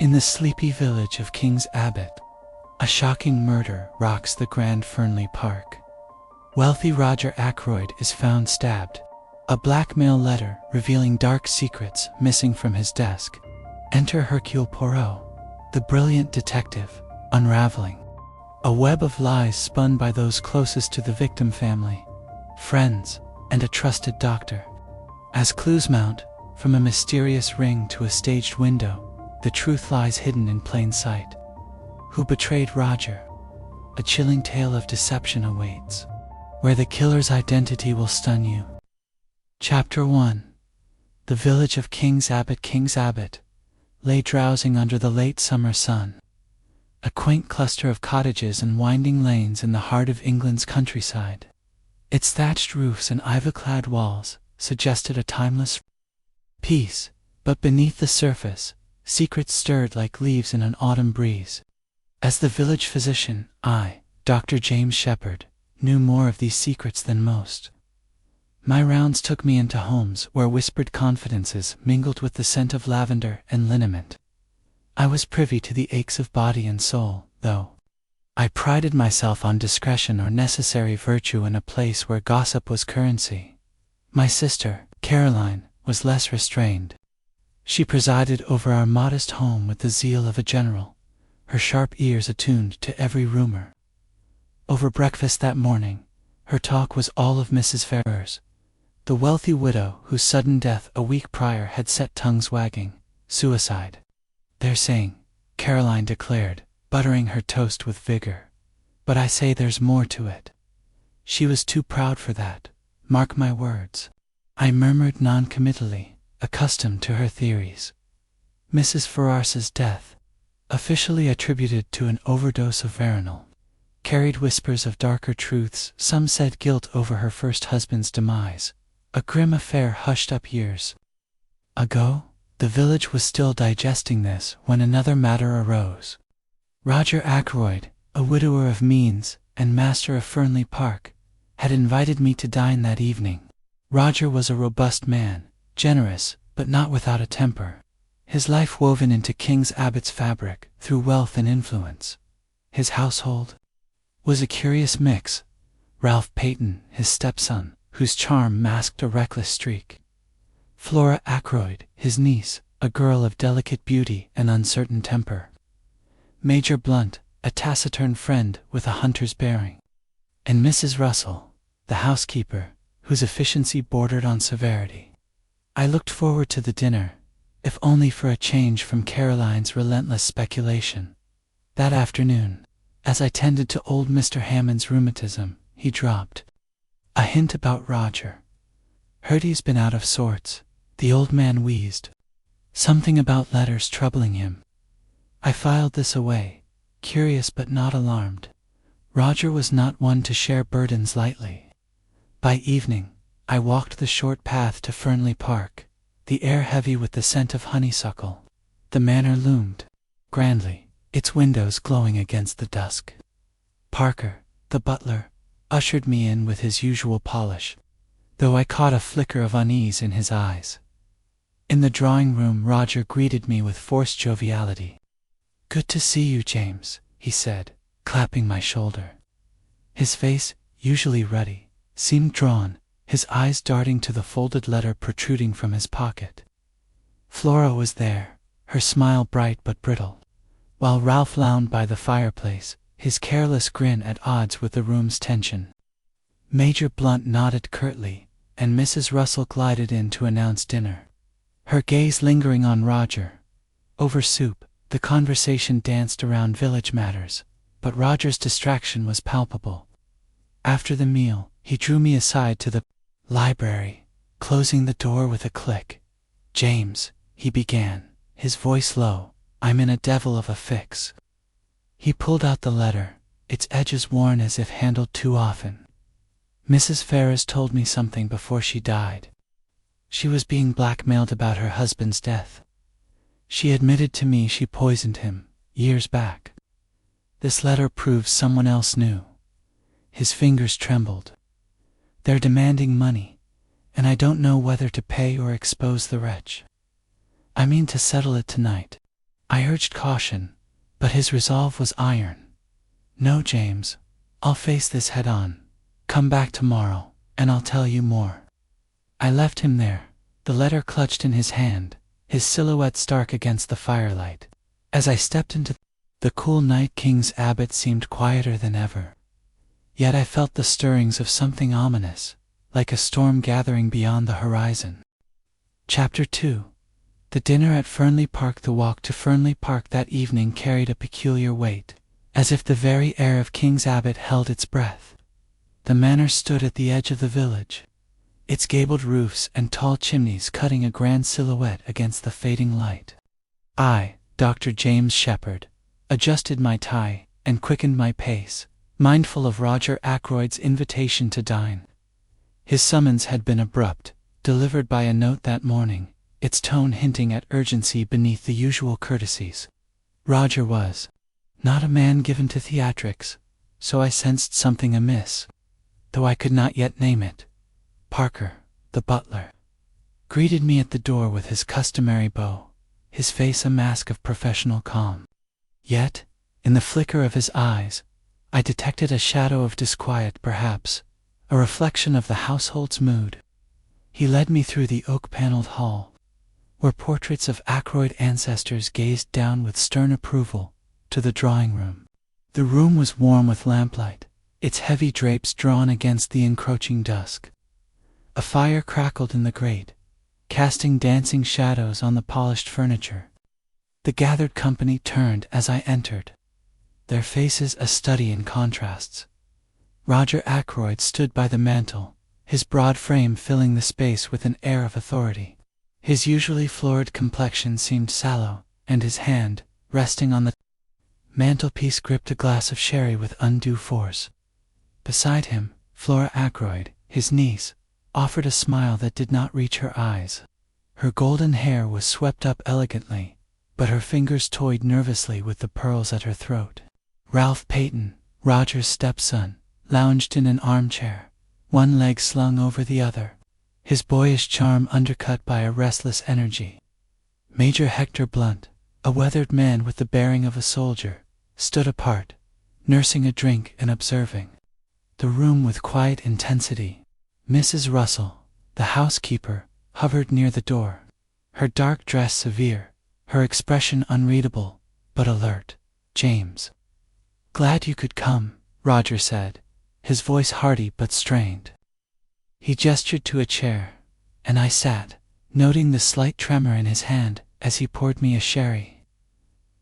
In the sleepy village of King's Abbot, a shocking murder rocks the Grand Fernley Park. Wealthy Roger Ackroyd is found stabbed. A blackmail letter revealing dark secrets missing from his desk. Enter Hercule Poirot, the brilliant detective, unraveling a web of lies spun by those closest to the victim family, friends, and a trusted doctor. As clues mount, from a mysterious ring to a staged window, the truth lies hidden in plain sight. Who betrayed Roger? A chilling tale of deception awaits, where the killer's identity will stun you. Chapter 1. The village of King's Abbot lay drowsing under the late summer sun. A quaint cluster of cottages and winding lanes in the heart of England's countryside. Its thatched roofs and ivy-clad walls suggested a timeless peace, but beneath the surface, secrets stirred like leaves in an autumn breeze. As the village physician, I, Dr. James Shepherd, knew more of these secrets than most. My rounds took me into homes where whispered confidences mingled with the scent of lavender and liniment. I was privy to the aches of body and soul, though I prided myself on discretion or necessary virtue in a place where gossip was currency. My sister, Caroline, was less restrained. She presided over our modest home with the zeal of a general, her sharp ears attuned to every rumor. Over breakfast that morning, her talk was all of Mrs. Ferrars, the wealthy widow whose sudden death a week prior had set tongues wagging. Suicide. They're saying, Caroline declared, buttering her toast with vigor. But I say there's more to it. She was too proud for that, mark my words. I murmured non-committally, accustomed to her theories. Mrs. Ferrars's death, officially attributed to an overdose of veronal, carried whispers of darker truths. Some said guilt over her first husband's demise, a grim affair hushed up years ago. The village was still digesting this when another matter arose. Roger Ackroyd, a widower of means and master of Fernley Park, had invited me to dine that evening. Roger was a robust man, generous, but not without a temper. His life woven into King's Abbot's fabric through wealth and influence. His household was a curious mix. Ralph Peyton, his stepson, whose charm masked a reckless streak. Flora Ackroyd, his niece, a girl of delicate beauty and uncertain temper. Major Blunt, a taciturn friend with a hunter's bearing. And Mrs. Russell, the housekeeper, whose efficiency bordered on severity. I looked forward to the dinner, if only for a change from Caroline's relentless speculation. That afternoon, as I tended to old Mr. Hammond's rheumatism, he dropped a hint about Roger. Heard he's been out of sorts, the old man wheezed. Something about letters troubling him. I filed this away, curious but not alarmed. Roger was not one to share burdens lightly. By evening, I walked the short path to Fernley Park, the air heavy with the scent of honeysuckle. The manor loomed grandly, its windows glowing against the dusk. Parker, the butler, ushered me in with his usual polish, though I caught a flicker of unease in his eyes. In the drawing room, Roger greeted me with forced joviality. "Good to see you, James," he said, clapping my shoulder. His face, usually ruddy, seemed drawn, his eyes darting to the folded letter protruding from his pocket. Flora was there, her smile bright but brittle, while Ralph lounged by the fireplace, his careless grin at odds with the room's tension. Major Blunt nodded curtly, and Mrs. Russell glided in to announce dinner. Her gaze lingering on Roger. Over soup, the conversation danced around village matters, but Roger's distraction was palpable. After the meal, he drew me aside to the library, closing the door with a click. "James," he began, his voice low, "I'm in a devil of a fix." He pulled out the letter, its edges worn as if handled too often. "Mrs. Ferrars told me something before she died. She was being blackmailed about her husband's death. She admitted to me she poisoned him, years back. This letter proves someone else knew." His fingers trembled. "They're demanding money, and I don't know whether to pay or expose the wretch. I mean to settle it tonight." I urged caution, but his resolve was iron. "No, James, I'll face this head on. Come back tomorrow, and I'll tell you more." I left him there, the letter clutched in his hand, his silhouette stark against the firelight. As I stepped into the cool night, King's Abbot seemed quieter than ever. Yet I felt the stirrings of something ominous, like a storm gathering beyond the horizon. Chapter 2. The dinner at Fernley Park. The walk to Fernley Park that evening carried a peculiar weight, as if the very air of King's Abbot held its breath. The manor stood at the edge of the village, its gabled roofs and tall chimneys cutting a grand silhouette against the fading light. I, Dr. James Shepherd, adjusted my tie and quickened my pace, mindful of Roger Ackroyd's invitation to dine. His summons had been abrupt, delivered by a note that morning, its tone hinting at urgency beneath the usual courtesies. Roger was not a man given to theatrics, so I sensed something amiss, though I could not yet name it. Parker, the butler, greeted me at the door with his customary bow, his face a mask of professional calm. Yet, in the flicker of his eyes, I detected a shadow of disquiet, perhaps, a reflection of the household's mood. He led me through the oak-paneled hall, where portraits of Ackroyd ancestors gazed down with stern approval, to the drawing-room. The room was warm with lamplight, its heavy drapes drawn against the encroaching dusk. A fire crackled in the grate, casting dancing shadows on the polished furniture. The gathered company turned as I entered, their faces a study in contrasts. Roger Ackroyd stood by the mantel, his broad frame filling the space with an air of authority. His usually florid complexion seemed sallow, and his hand, resting on the mantelpiece, gripped a glass of sherry with undue force. Beside him, Flora Ackroyd, his niece, offered a smile that did not reach her eyes. Her golden hair was swept up elegantly, but her fingers toyed nervously with the pearls at her throat. Ralph Peyton, Roger's stepson, lounged in an armchair, one leg slung over the other, his boyish charm undercut by a restless energy. Major Hector Blunt, a weathered man with the bearing of a soldier, stood apart, nursing a drink and observing the room with quiet intensity. Mrs. Russell, the housekeeper, hovered near the door, her dark dress severe, her expression unreadable, but alert. "James, glad you could come," Roger said, his voice hearty but strained. He gestured to a chair, and I sat, noting the slight tremor in his hand as he poured me a sherry.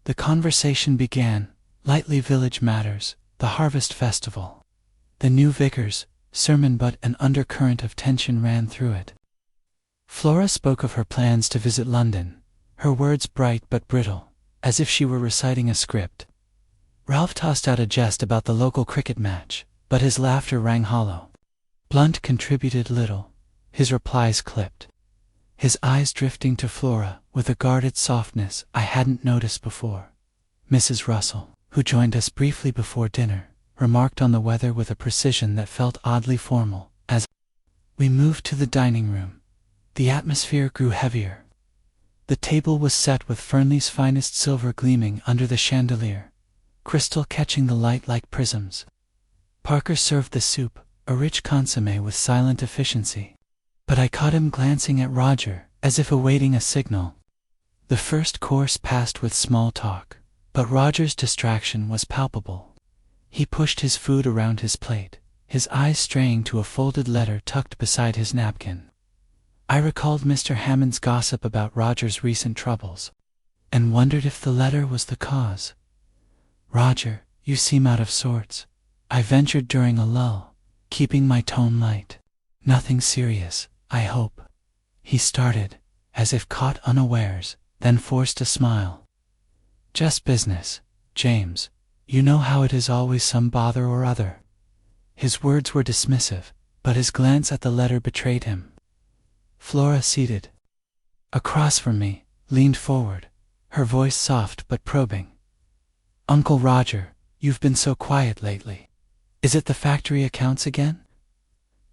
The conversation began, lightly village matters, the harvest festival, the new vicar's sermon, but an undercurrent of tension ran through it. Flora spoke of her plans to visit London, her words bright but brittle, as if she were reciting a script. Ralph tossed out a jest about the local cricket match, but his laughter rang hollow. Blunt contributed little, his replies clipped, his eyes drifting to Flora with a guarded softness I hadn't noticed before. Mrs. Russell, who joined us briefly before dinner, remarked on the weather with a precision that felt oddly formal. As we moved to the dining room, the atmosphere grew heavier. The table was set with Fernley's finest silver gleaming under the chandelier, crystal catching the light like prisms. Parker served the soup, a rich consommé with silent efficiency, but I caught him glancing at Roger, as if awaiting a signal. The first course passed with small talk, but Roger's distraction was palpable. He pushed his food around his plate, his eyes straying to a folded letter tucked beside his napkin. I recalled Mr. Hammond's gossip about Roger's recent troubles, and wondered if the letter was the cause. "Roger, you seem out of sorts," I ventured during a lull, keeping my tone light. "Nothing serious, I hope." He started, as if caught unawares, then forced a smile. "Just business, James. You know how it is, always some bother or other." His words were dismissive, but his glance at the letter betrayed him. Flora, seated across from me, leaned forward, her voice soft but probing. "Uncle Roger, you've been so quiet lately. Is it the factory accounts again?"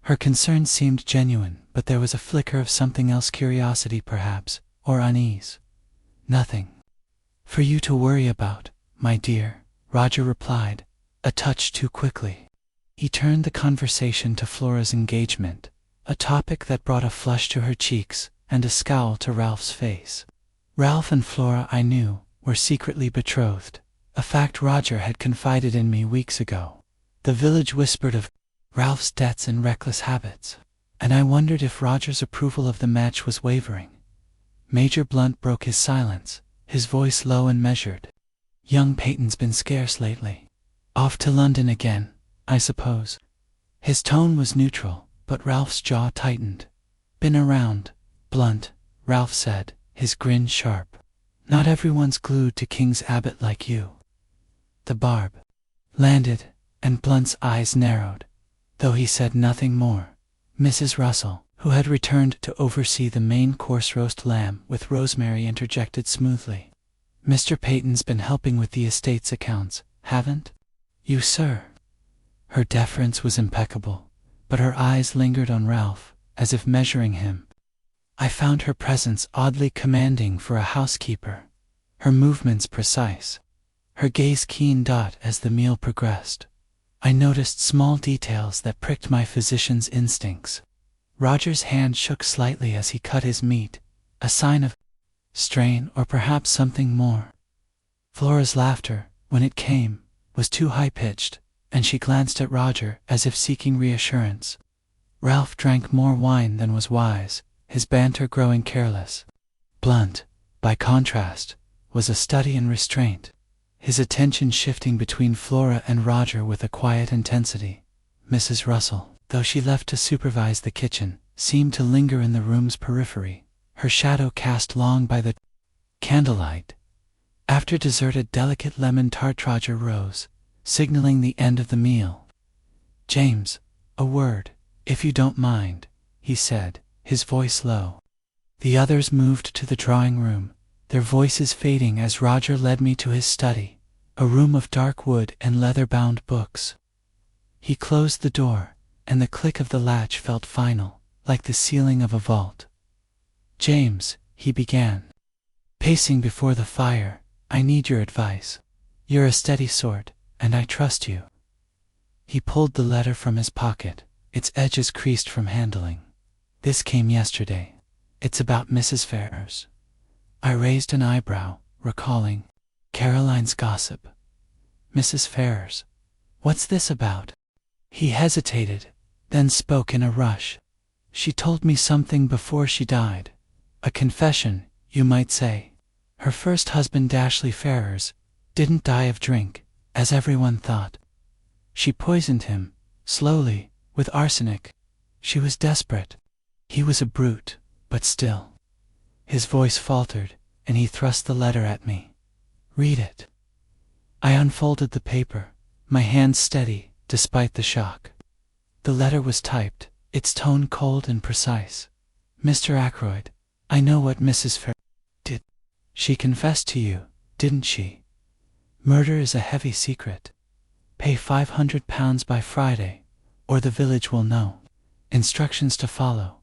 Her concern seemed genuine, but there was a flicker of something else, curiosity perhaps, or unease. "Nothing," For you to worry about, my dear, Roger replied, a touch too quickly. He turned the conversation to Flora's engagement, a topic that brought a flush to her cheeks and a scowl to Ralph's face. Ralph and Flora, I knew, were secretly betrothed, a fact Roger had confided in me weeks ago. The village whispered of Ralph's debts and reckless habits, and I wondered if Roger's approval of the match was wavering. Major Blunt broke his silence, his voice low and measured. Young Peyton's been scarce lately. Off to London again, I suppose. His tone was neutral, but Ralph's jaw tightened. Been around, Blunt, Ralph said, his grin sharp. Not everyone's glued to King's Abbot like you. The barb landed, and Blunt's eyes narrowed, though he said nothing more. Mrs. Russell, who had returned to oversee the main course roast lamb with rosemary, interjected smoothly. Mr. Peyton's been helping with the estate's accounts, haven't you, sir? Her deference was impeccable, but her eyes lingered on Ralph, as if measuring him. I found her presence oddly commanding for a housekeeper, her movements precise, her gaze keen. As the meal progressed, I noticed small details that pricked my physician's instincts. Roger's hand shook slightly as he cut his meat, a sign of strain or perhaps something more. Flora's laughter, when it came, was too high-pitched, and she glanced at Roger as if seeking reassurance. Ralph drank more wine than was wise, his banter growing careless. Blunt, by contrast, was a study in restraint, his attention shifting between Flora and Roger with a quiet intensity. Mrs. Russell, though she left to supervise the kitchen, seemed to linger in the room's periphery, her shadow cast long by the candlelight. After dessert, a delicate lemon tart, Roger rose, signaling the end of the meal. James, a word, if you don't mind, he said, his voice low. The others moved to the drawing room, their voices fading as Roger led me to his study, a room of dark wood and leather-bound books. He closed the door, and the click of the latch felt final, like the ceiling of a vault. James, he began, pacing before the fire, I need your advice. You're a steady sort, and I trust you. He pulled the letter from his pocket, its edges creased from handling. This came yesterday. It's about Mrs. Ferrars. I raised an eyebrow, recalling Caroline's gossip. Mrs. Ferrars. What's this about? He hesitated, then spoke in a rush. She told me something before she died. A confession, you might say. Her first husband, Dashley Ferrars, didn't die of drink, as everyone thought. She poisoned him, slowly, with arsenic. She was desperate. He was a brute, but still. His voice faltered, and he thrust the letter at me. Read it. I unfolded the paper, my hand steady, despite the shock. The letter was typed, its tone cold and precise. Mr. Ackroyd, I know what Mrs. Ferrars did. She confessed to you, didn't she? Murder is a heavy secret. Pay £500 by Friday, or the village will know. Instructions to follow.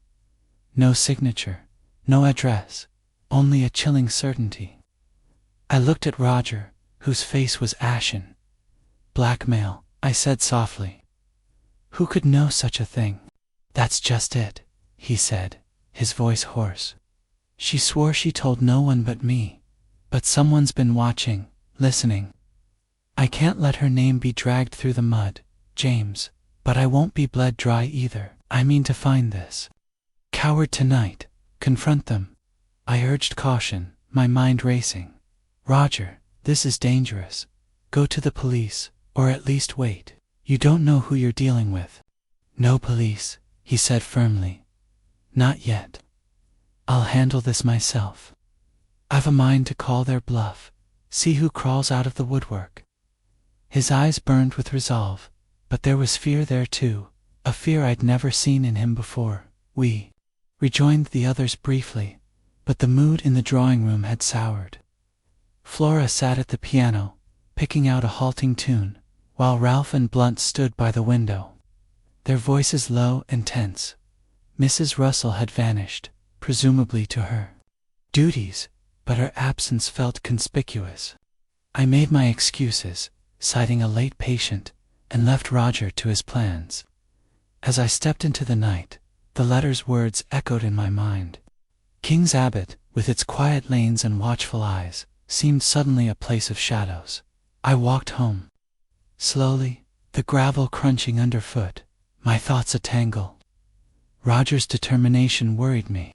No signature, no address, only a chilling certainty. I looked at Roger, whose face was ashen. Blackmail, I said softly. Who could know such a thing? That's just it, he said, his voice hoarse. She swore she told no one but me, but someone's been watching, listening. I can't let her name be dragged through the mud, James, but I won't be bled dry either. I mean to find this coward tonight, confront them. I urged caution, my mind racing. Roger, this is dangerous. Go to the police, or at least wait. You don't know who you're dealing with. No police, he said firmly. Not yet. I'll handle this myself. I've a mind to call their bluff, see who crawls out of the woodwork. His eyes burned with resolve, but there was fear there too, a fear I'd never seen in him before. We rejoined the others briefly, but the mood in the drawing room had soured. Flora sat at the piano, picking out a halting tune, while Ralph and Blunt stood by the window, their voices low and tense. Mrs. Russell had vanished, presumably to her duties, but her absence felt conspicuous. I made my excuses, citing a late patient, and left Roger to his plans. As I stepped into the night, the letter's words echoed in my mind. King's Abbot, with its quiet lanes and watchful eyes, seemed suddenly a place of shadows. I walked home. Slowly, the gravel crunching underfoot, my thoughts a tangle. Roger's determination worried me.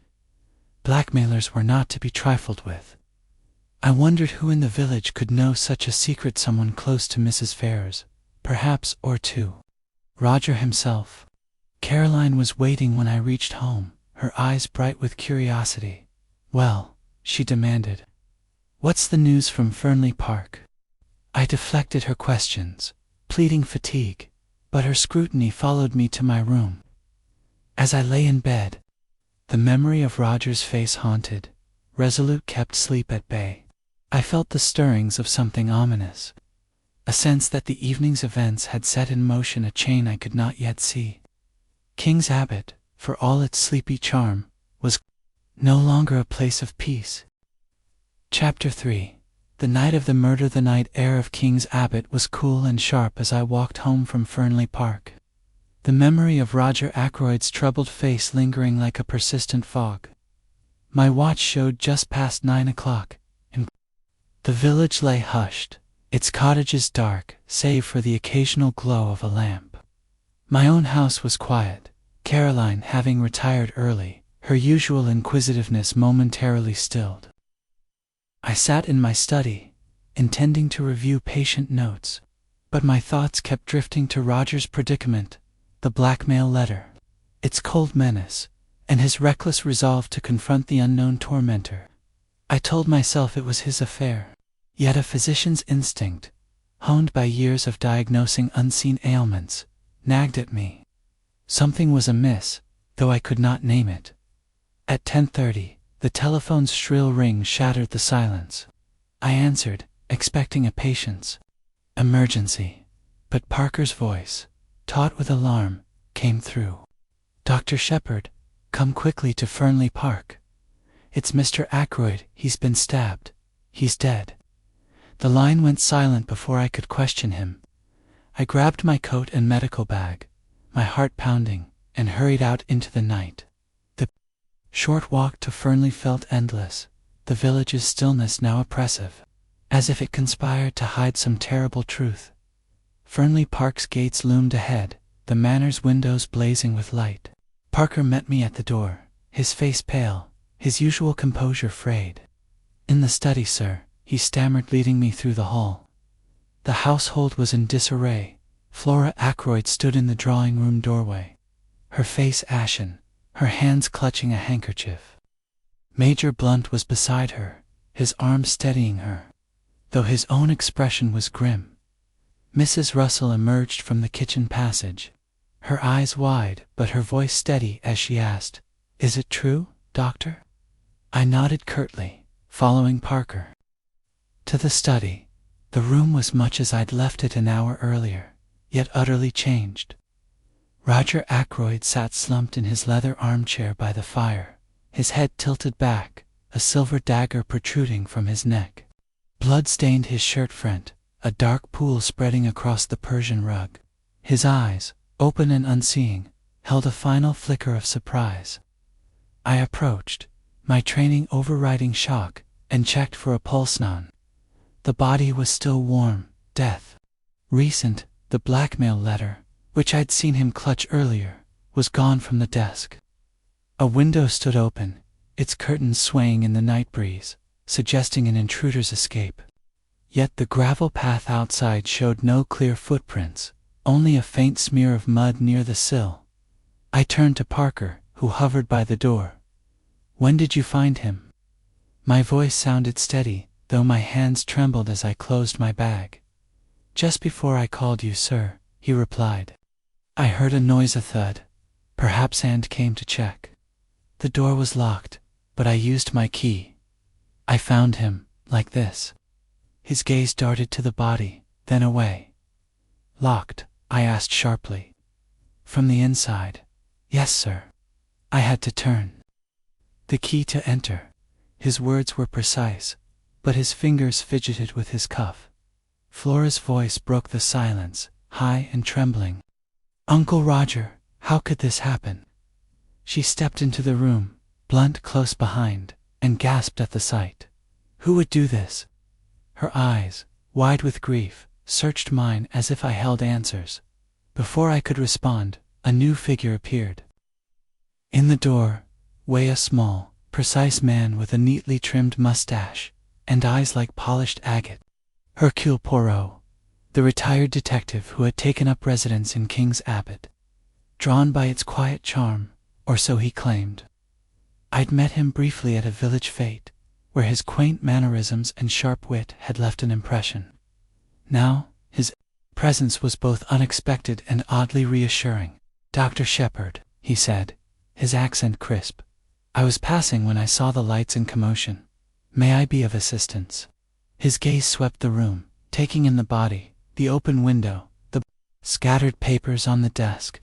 Blackmailers were not to be trifled with. I wondered who in the village could know such a secret, someone close to Mrs. Ferrars, perhaps, or two. Roger himself. Caroline was waiting when I reached home, her eyes bright with curiosity. "Well," she demanded, "what's the news from Fernley Park?" I deflected her questions, pleading fatigue, but her scrutiny followed me to my room. As I lay in bed, the memory of Roger's face haunted, resolute kept sleep at bay. I felt the stirrings of something ominous, a sense that the evening's events had set in motion a chain I could not yet see. King's Abbot, for all its sleepy charm, was no longer a place of peace. Chapter 3. The night of the murder. The night air of King's Abbot was cool and sharp as I walked home from Fernley Park, the memory of Roger Ackroyd's troubled face lingering like a persistent fog. My watch showed just past 9 o'clock, and the village lay hushed, its cottages dark, save for the occasional glow of a lamp. My own house was quiet, Caroline having retired early, her usual inquisitiveness momentarily stilled. I sat in my study, intending to review patient notes, but my thoughts kept drifting to Roger's predicament, the blackmail letter, its cold menace, and his reckless resolve to confront the unknown tormentor. I told myself it was his affair, yet a physician's instinct, honed by years of diagnosing unseen ailments, nagged at me. Something was amiss, though I could not name it. At 10:30, the telephone's shrill ring shattered the silence. I answered, expecting a patient's emergency, but Parker's voice, taut with alarm, came through. "Dr. Shepherd, come quickly to Fernley Park. It's Mr. Ackroyd, he's been stabbed. He's dead." The line went silent before I could question him. I grabbed my coat and medical bag, my heart pounding, and hurried out into the night. The short walk to Fernley felt endless, the village's stillness now oppressive, as if it conspired to hide some terrible truth. Fernley Park's gates loomed ahead, the manor's windows blazing with light. Parker met me at the door, his face pale, his usual composure frayed. "In the study, sir," he stammered, leading me through the hall. The household was in disarray. Flora Ackroyd stood in the drawing-room doorway, her face ashen, her hands clutching a handkerchief. Major Blunt was beside her, his arm steadying her, though his own expression was grim. Mrs. Russell emerged from the kitchen passage, her eyes wide but her voice steady as she asked, "Is it true, doctor?" I nodded curtly, following Parker to the study. The room was much as I'd left it an hour earlier, yet utterly changed. Roger Ackroyd sat slumped in his leather armchair by the fire, his head tilted back, a silver dagger protruding from his neck. Blood stained his shirt front, a dark pool spreading across the Persian rug. His eyes, open and unseeing, held a final flicker of surprise. I approached, my training overriding shock, and checked for a pulse. None. The body was still warm, death recent. The blackmail letter, which I'd seen him clutch earlier, was gone from the desk. A window stood open, its curtains swaying in the night breeze, suggesting an intruder's escape. Yet the gravel path outside showed no clear footprints, only a faint smear of mud near the sill. I turned to Parker, who hovered by the door. "When did you find him?" My voice sounded steady, though my hands trembled as I closed my bag. "Just before I called you, sir," he replied. I heard a noise, a thud. Perhaps Anne came to check. The door was locked, but I used my key. I found him, like this. His gaze darted to the body, then away. "Locked?" I asked sharply. "From the inside." "Yes, sir." I had to turn the key to enter. His words were precise, but his fingers fidgeted with his cuff. Flora's voice broke the silence, high and trembling. "Uncle Roger, how could this happen?" She stepped into the room, Blunt close behind, and gasped at the sight. "Who would do this?" Her eyes, wide with grief, searched mine as if I held answers. Before I could respond, a new figure appeared. In the door, a small, precise man with a neatly trimmed mustache and eyes like polished agate. Hercule Poirot, the retired detective who had taken up residence in King's Abbot. Drawn by its quiet charm, or so he claimed. I'd met him briefly at a village fete, where his quaint mannerisms and sharp wit had left an impression. Now, his presence was both unexpected and oddly reassuring. "Dr. Shepherd," he said, his accent crisp. "I was passing when I saw the lights in commotion. May I be of assistance?" His gaze swept the room, taking in the body, the open window, the scattered papers on the desk.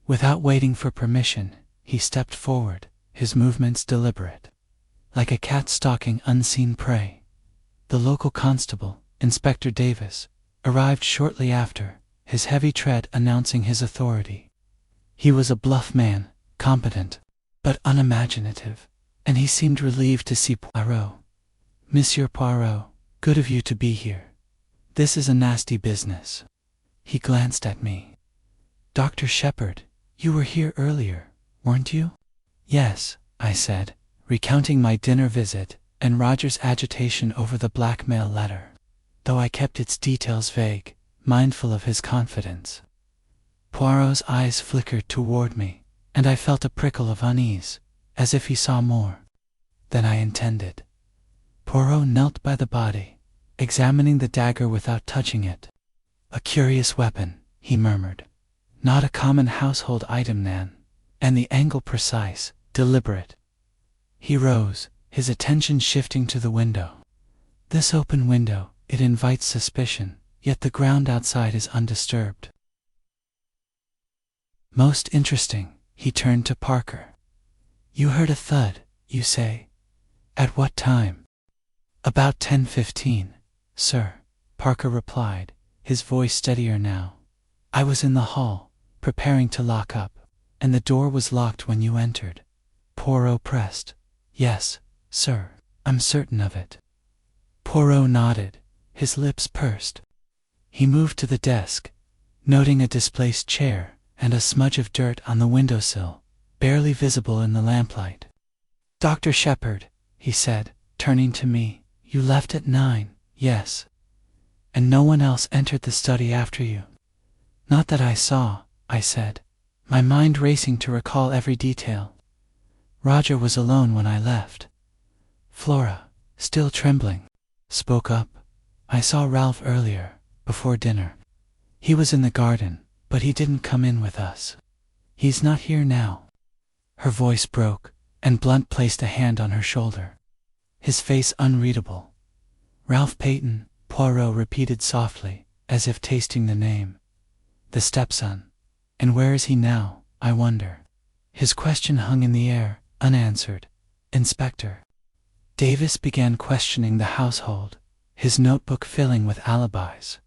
Without waiting for permission, he stepped forward, his movements deliberate, like a cat stalking unseen prey. The local constable, Inspector Davis, arrived shortly after, his heavy tread announcing his authority. He was a bluff man, competent, but unimaginative, and he seemed relieved to see Poirot. "Monsieur Poirot, good of you to be here. This is a nasty business." He glanced at me. "Dr. Shepherd, you were here earlier, weren't you?" "Yes," I said, recounting my dinner visit and Roger's agitation over the blackmail letter, though I kept its details vague, mindful of his confidence. Poirot's eyes flickered toward me, and I felt a prickle of unease, as if he saw more than I intended. Poirot knelt by the body, examining the dagger without touching it. "A curious weapon," he murmured. "Not a common household item, Nan. And the angle precise, deliberate." He rose, his attention shifting to the window. "This open window, it invites suspicion, yet the ground outside is undisturbed." "Most interesting." He turned to Parker. "You heard a thud, you say? At what time?" "About 10:15, sir," Parker replied, his voice steadier now. "I was in the hall, preparing to lock up, and the door was locked when you entered." Poirot pressed. "Yes, sir, I'm certain of it." Poirot nodded, his lips pursed. He moved to the desk, noting a displaced chair and a smudge of dirt on the windowsill, barely visible in the lamplight. "Dr. Shepherd," he said, turning to me, "you left at 9, yes? And no one else entered the study after you?" "Not that I saw," I said, my mind racing to recall every detail. "Roger was alone when I left." Flora, still trembling, spoke up. "I saw Ralph earlier, before dinner. He was in the garden, but he didn't come in with us. He's not here now." Her voice broke, and Blunt placed a hand on her shoulder, his face unreadable. "Ralph Peyton," Poirot repeated softly, as if tasting the name. "The stepson. And where is he now, I wonder?" His question hung in the air, unanswered. "Inspector." Davis began questioning the household, his notebook filling with alibis.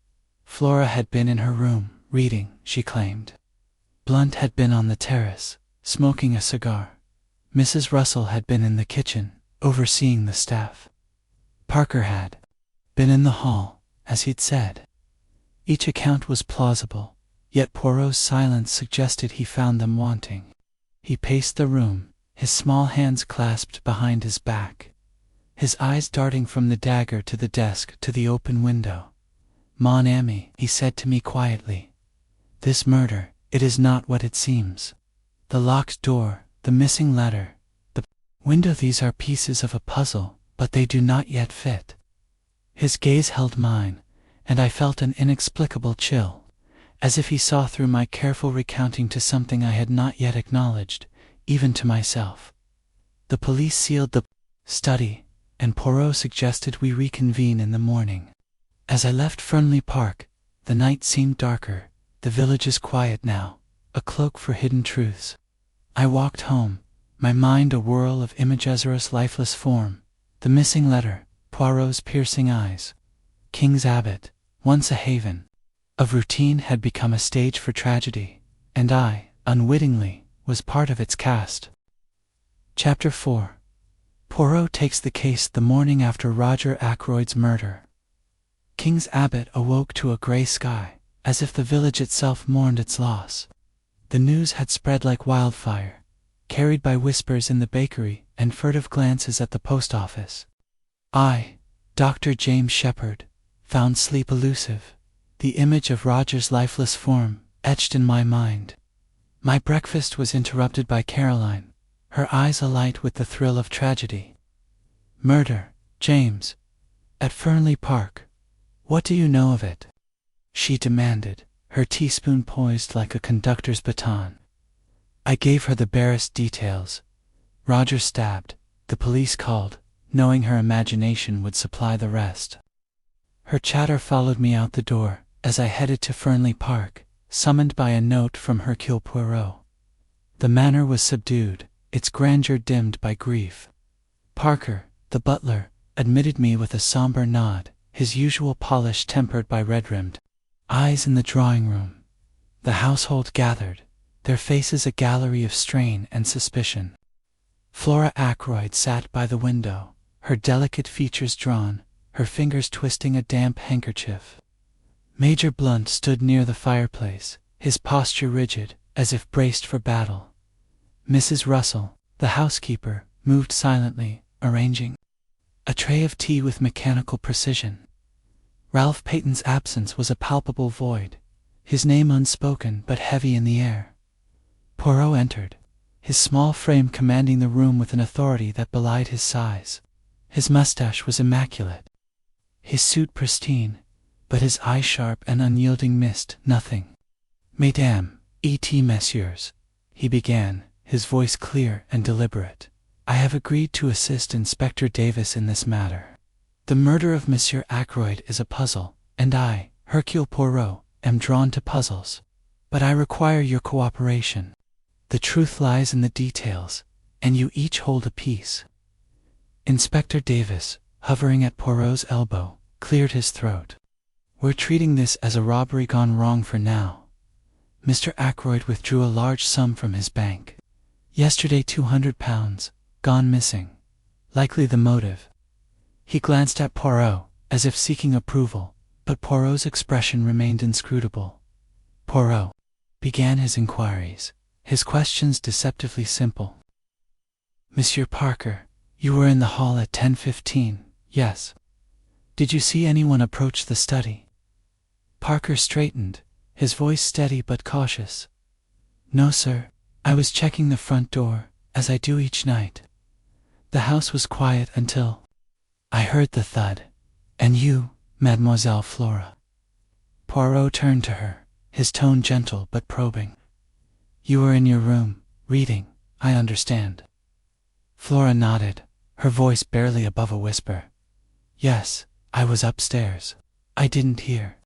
Flora had been in her room, reading, she claimed. Blunt had been on the terrace, smoking a cigar. Mrs. Russell had been in the kitchen, overseeing the staff. Parker had been in the hall, as he'd said. Each account was plausible, yet Poirot's silence suggested he found them wanting. He paced the room, his small hands clasped behind his back, his eyes darting from the dagger to the desk to the open window. "Mon ami," he said to me quietly, "this murder, it is not what it seems. The locked door, the missing letter, the window, these are pieces of a puzzle, but they do not yet fit." His gaze held mine, and I felt an inexplicable chill, as if he saw through my careful recounting to something I had not yet acknowledged, even to myself. The police sealed the study, and Poirot suggested we reconvene in the morning. As I left Fernley Park, the night seemed darker, the village is quiet now, a cloak for hidden truths. I walked home, my mind a whirl of imagesurous lifeless form, The missing letter, Poirot's piercing eyes. King's Abbot, once a haven of routine, had become a stage for tragedy, and I, unwittingly, was part of its cast. Chapter 4. Poirot takes the case the morning after Roger Ackroyd's murder. King's Abbot awoke to a grey sky, as if the village itself mourned its loss. The news had spread like wildfire, carried by whispers in the bakery and furtive glances at the post office. I, Dr. James Shepherd, found sleep elusive, the image of Roger's lifeless form etched in my mind. My breakfast was interrupted by Caroline, her eyes alight with the thrill of tragedy. "Murder, James. At Fernley Park. What do you know of it?" she demanded, her teaspoon poised like a conductor's baton. I gave her the barest details. Roger stabbed, the police called, knowing her imagination would supply the rest. Her chatter followed me out the door as I headed to Fernley Park, summoned by a note from Hercule Poirot. The manor was subdued, its grandeur dimmed by grief. Parker, the butler, admitted me with a somber nod, his usual polish tempered by red-rimmed eyes in the drawing-room. The household gathered, their faces a gallery of strain and suspicion. Flora Ackroyd sat by the window, her delicate features drawn, her fingers twisting a damp handkerchief. Major Blunt stood near the fireplace, his posture rigid, as if braced for battle. Mrs. Russell, the housekeeper, moved silently, arranging a tray of tea with mechanical precision. Ralph Peyton's absence was a palpable void, his name unspoken but heavy in the air. Poirot entered, his small frame commanding the room with an authority that belied his size. His mustache was immaculate, his suit pristine, but his eye sharp and unyielding missed nothing. "Mesdames, et messieurs," he began, his voice clear and deliberate, "I have agreed to assist Inspector Davis in this matter. The murder of Monsieur Ackroyd is a puzzle, and I, Hercule Poirot, am drawn to puzzles. But I require your cooperation. The truth lies in the details, and you each hold a piece." Inspector Davis, hovering at Poirot's elbow, cleared his throat. "We're treating this as a robbery gone wrong for now. Mr. Ackroyd withdrew a large sum from his bank. Yesterday £200, gone missing. Likely the motive." He glanced at Poirot, as if seeking approval, but Poirot's expression remained inscrutable. Poirot began his inquiries, his questions deceptively simple. "Monsieur Parker, you were in the hall at 10:15, yes? Did you see anyone approach the study?" Parker straightened, his voice steady but cautious. "No, sir. I was checking the front door, as I do each night. The house was quiet until I heard the thud. And you, Mademoiselle Flora?" Poirot turned to her, his tone gentle but probing. "You were in your room, reading, I understand." Flora nodded, her voice barely above a whisper. "Yes, I was upstairs. I didn't hear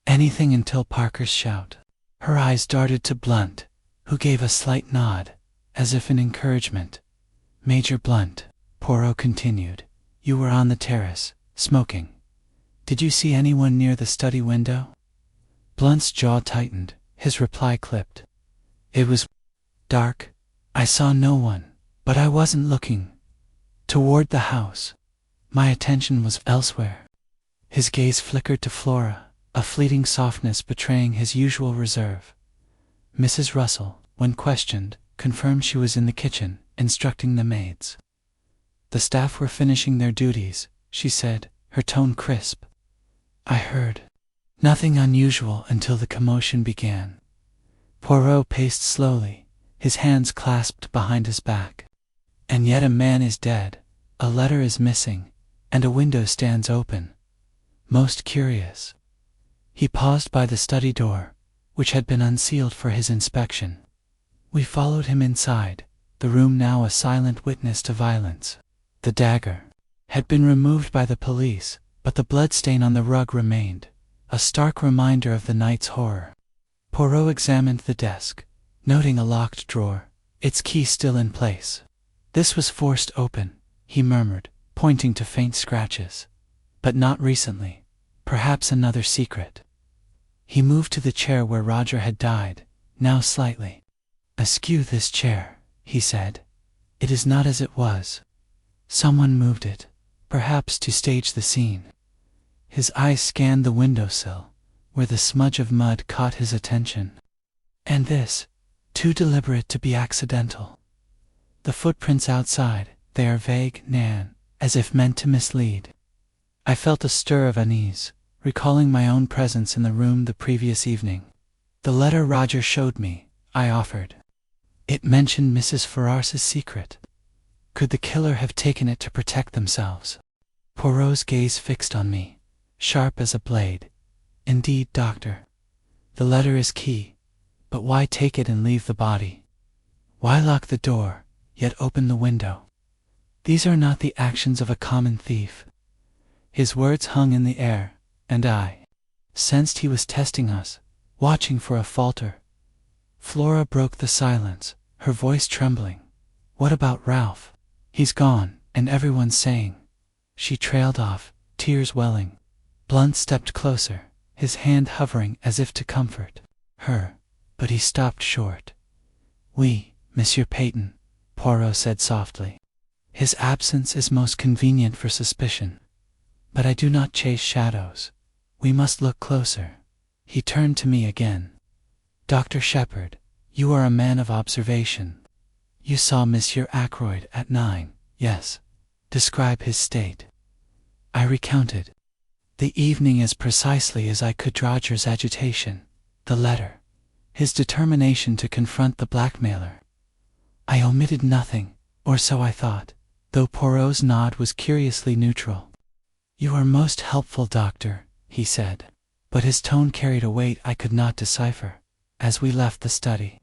anything until Parker's shout." Her eyes darted to Blunt, who gave a slight nod, as if in encouragement. "Major Blunt," Poirot continued, "you were on the terrace, smoking. Did you see anyone near the study window?" Blunt's jaw tightened, his reply clipped. "It was dark. I saw no one, but I wasn't looking toward the house. My attention was elsewhere." His gaze flickered to Flora, a fleeting softness betraying his usual reserve. Mrs. Russell, when questioned, confirmed she was in the kitchen, instructing the maids. "The staff were finishing their duties," she said, her tone crisp. "I heard nothing unusual until the commotion began." Poirot paced slowly, his hands clasped behind his back. "And yet a man is dead, a letter is missing, and a window stands open. Most curious." He paused by the study door, which had been unsealed for his inspection. We followed him inside, the room now a silent witness to violence. The dagger had been removed by the police, but the bloodstain on the rug remained, a stark reminder of the night's horror. Poirot examined the desk, noting a locked drawer, its key still in place. "This was forced open," he murmured, pointing to faint scratches. But not recently. Perhaps another secret. He moved to the chair where Roger had died, now slightly askew. This chair, he said. It is not as it was. Someone moved it, perhaps to stage the scene. His eyes scanned the windowsill, where the smudge of mud caught his attention. And this, too deliberate to be accidental. The footprints outside, they are vague, Nan, as if meant to mislead. I felt a stir of unease, recalling my own presence in the room the previous evening. The letter Roger showed me, I offered. It mentioned Mrs. Ferrars's secret. Could the killer have taken it to protect themselves? Poirot's gaze fixed on me, sharp as a blade. Indeed, doctor. The letter is key, but why take it and leave the body? Why lock the door, yet open the window? These are not the actions of a common thief. His words hung in the air, and I sensed he was testing us, watching for a falter. Flora broke the silence, her voice trembling. What about Ralph? He's gone, and everyone's saying. She trailed off, tears welling. Blunt stepped closer, his hand hovering as if to comfort her, but he stopped short. Oui, Monsieur Peyton, Poirot said softly. His absence is most convenient for suspicion. But I do not chase shadows. We must look closer. He turned to me again. Dr. Shepherd, you are a man of observation. You saw Monsieur Ackroyd at 9, yes. Describe his state. I recounted. The evening as precisely as I could. Roger's agitation, the letter, his determination to confront the blackmailer. I omitted nothing, or so I thought, though Poirot's nod was curiously neutral. You are most helpful, doctor, he said, but his tone carried a weight I could not decipher. As we left the study,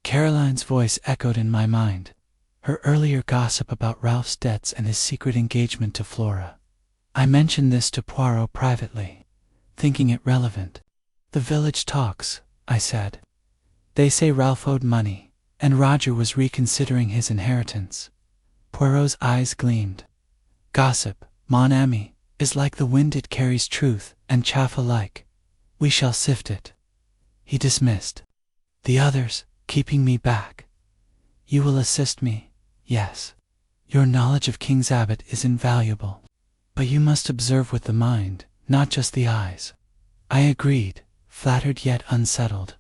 Caroline's voice echoed in my mind, her earlier gossip about Ralph's debts and his secret engagement to Flora. I mentioned this to Poirot privately, thinking it relevant. The village talks, I said. They say Ralph owed money, and Roger was reconsidering his inheritance. Poirot's eyes gleamed. Gossip, mon ami, is like the wind, it carries truth and chaff alike. We shall sift it. He dismissed the others, keeping me back. You will assist me, yes. Your knowledge of King's Abbot is invaluable. But you must observe with the mind, not just the eyes. I agreed, flattered yet unsettled.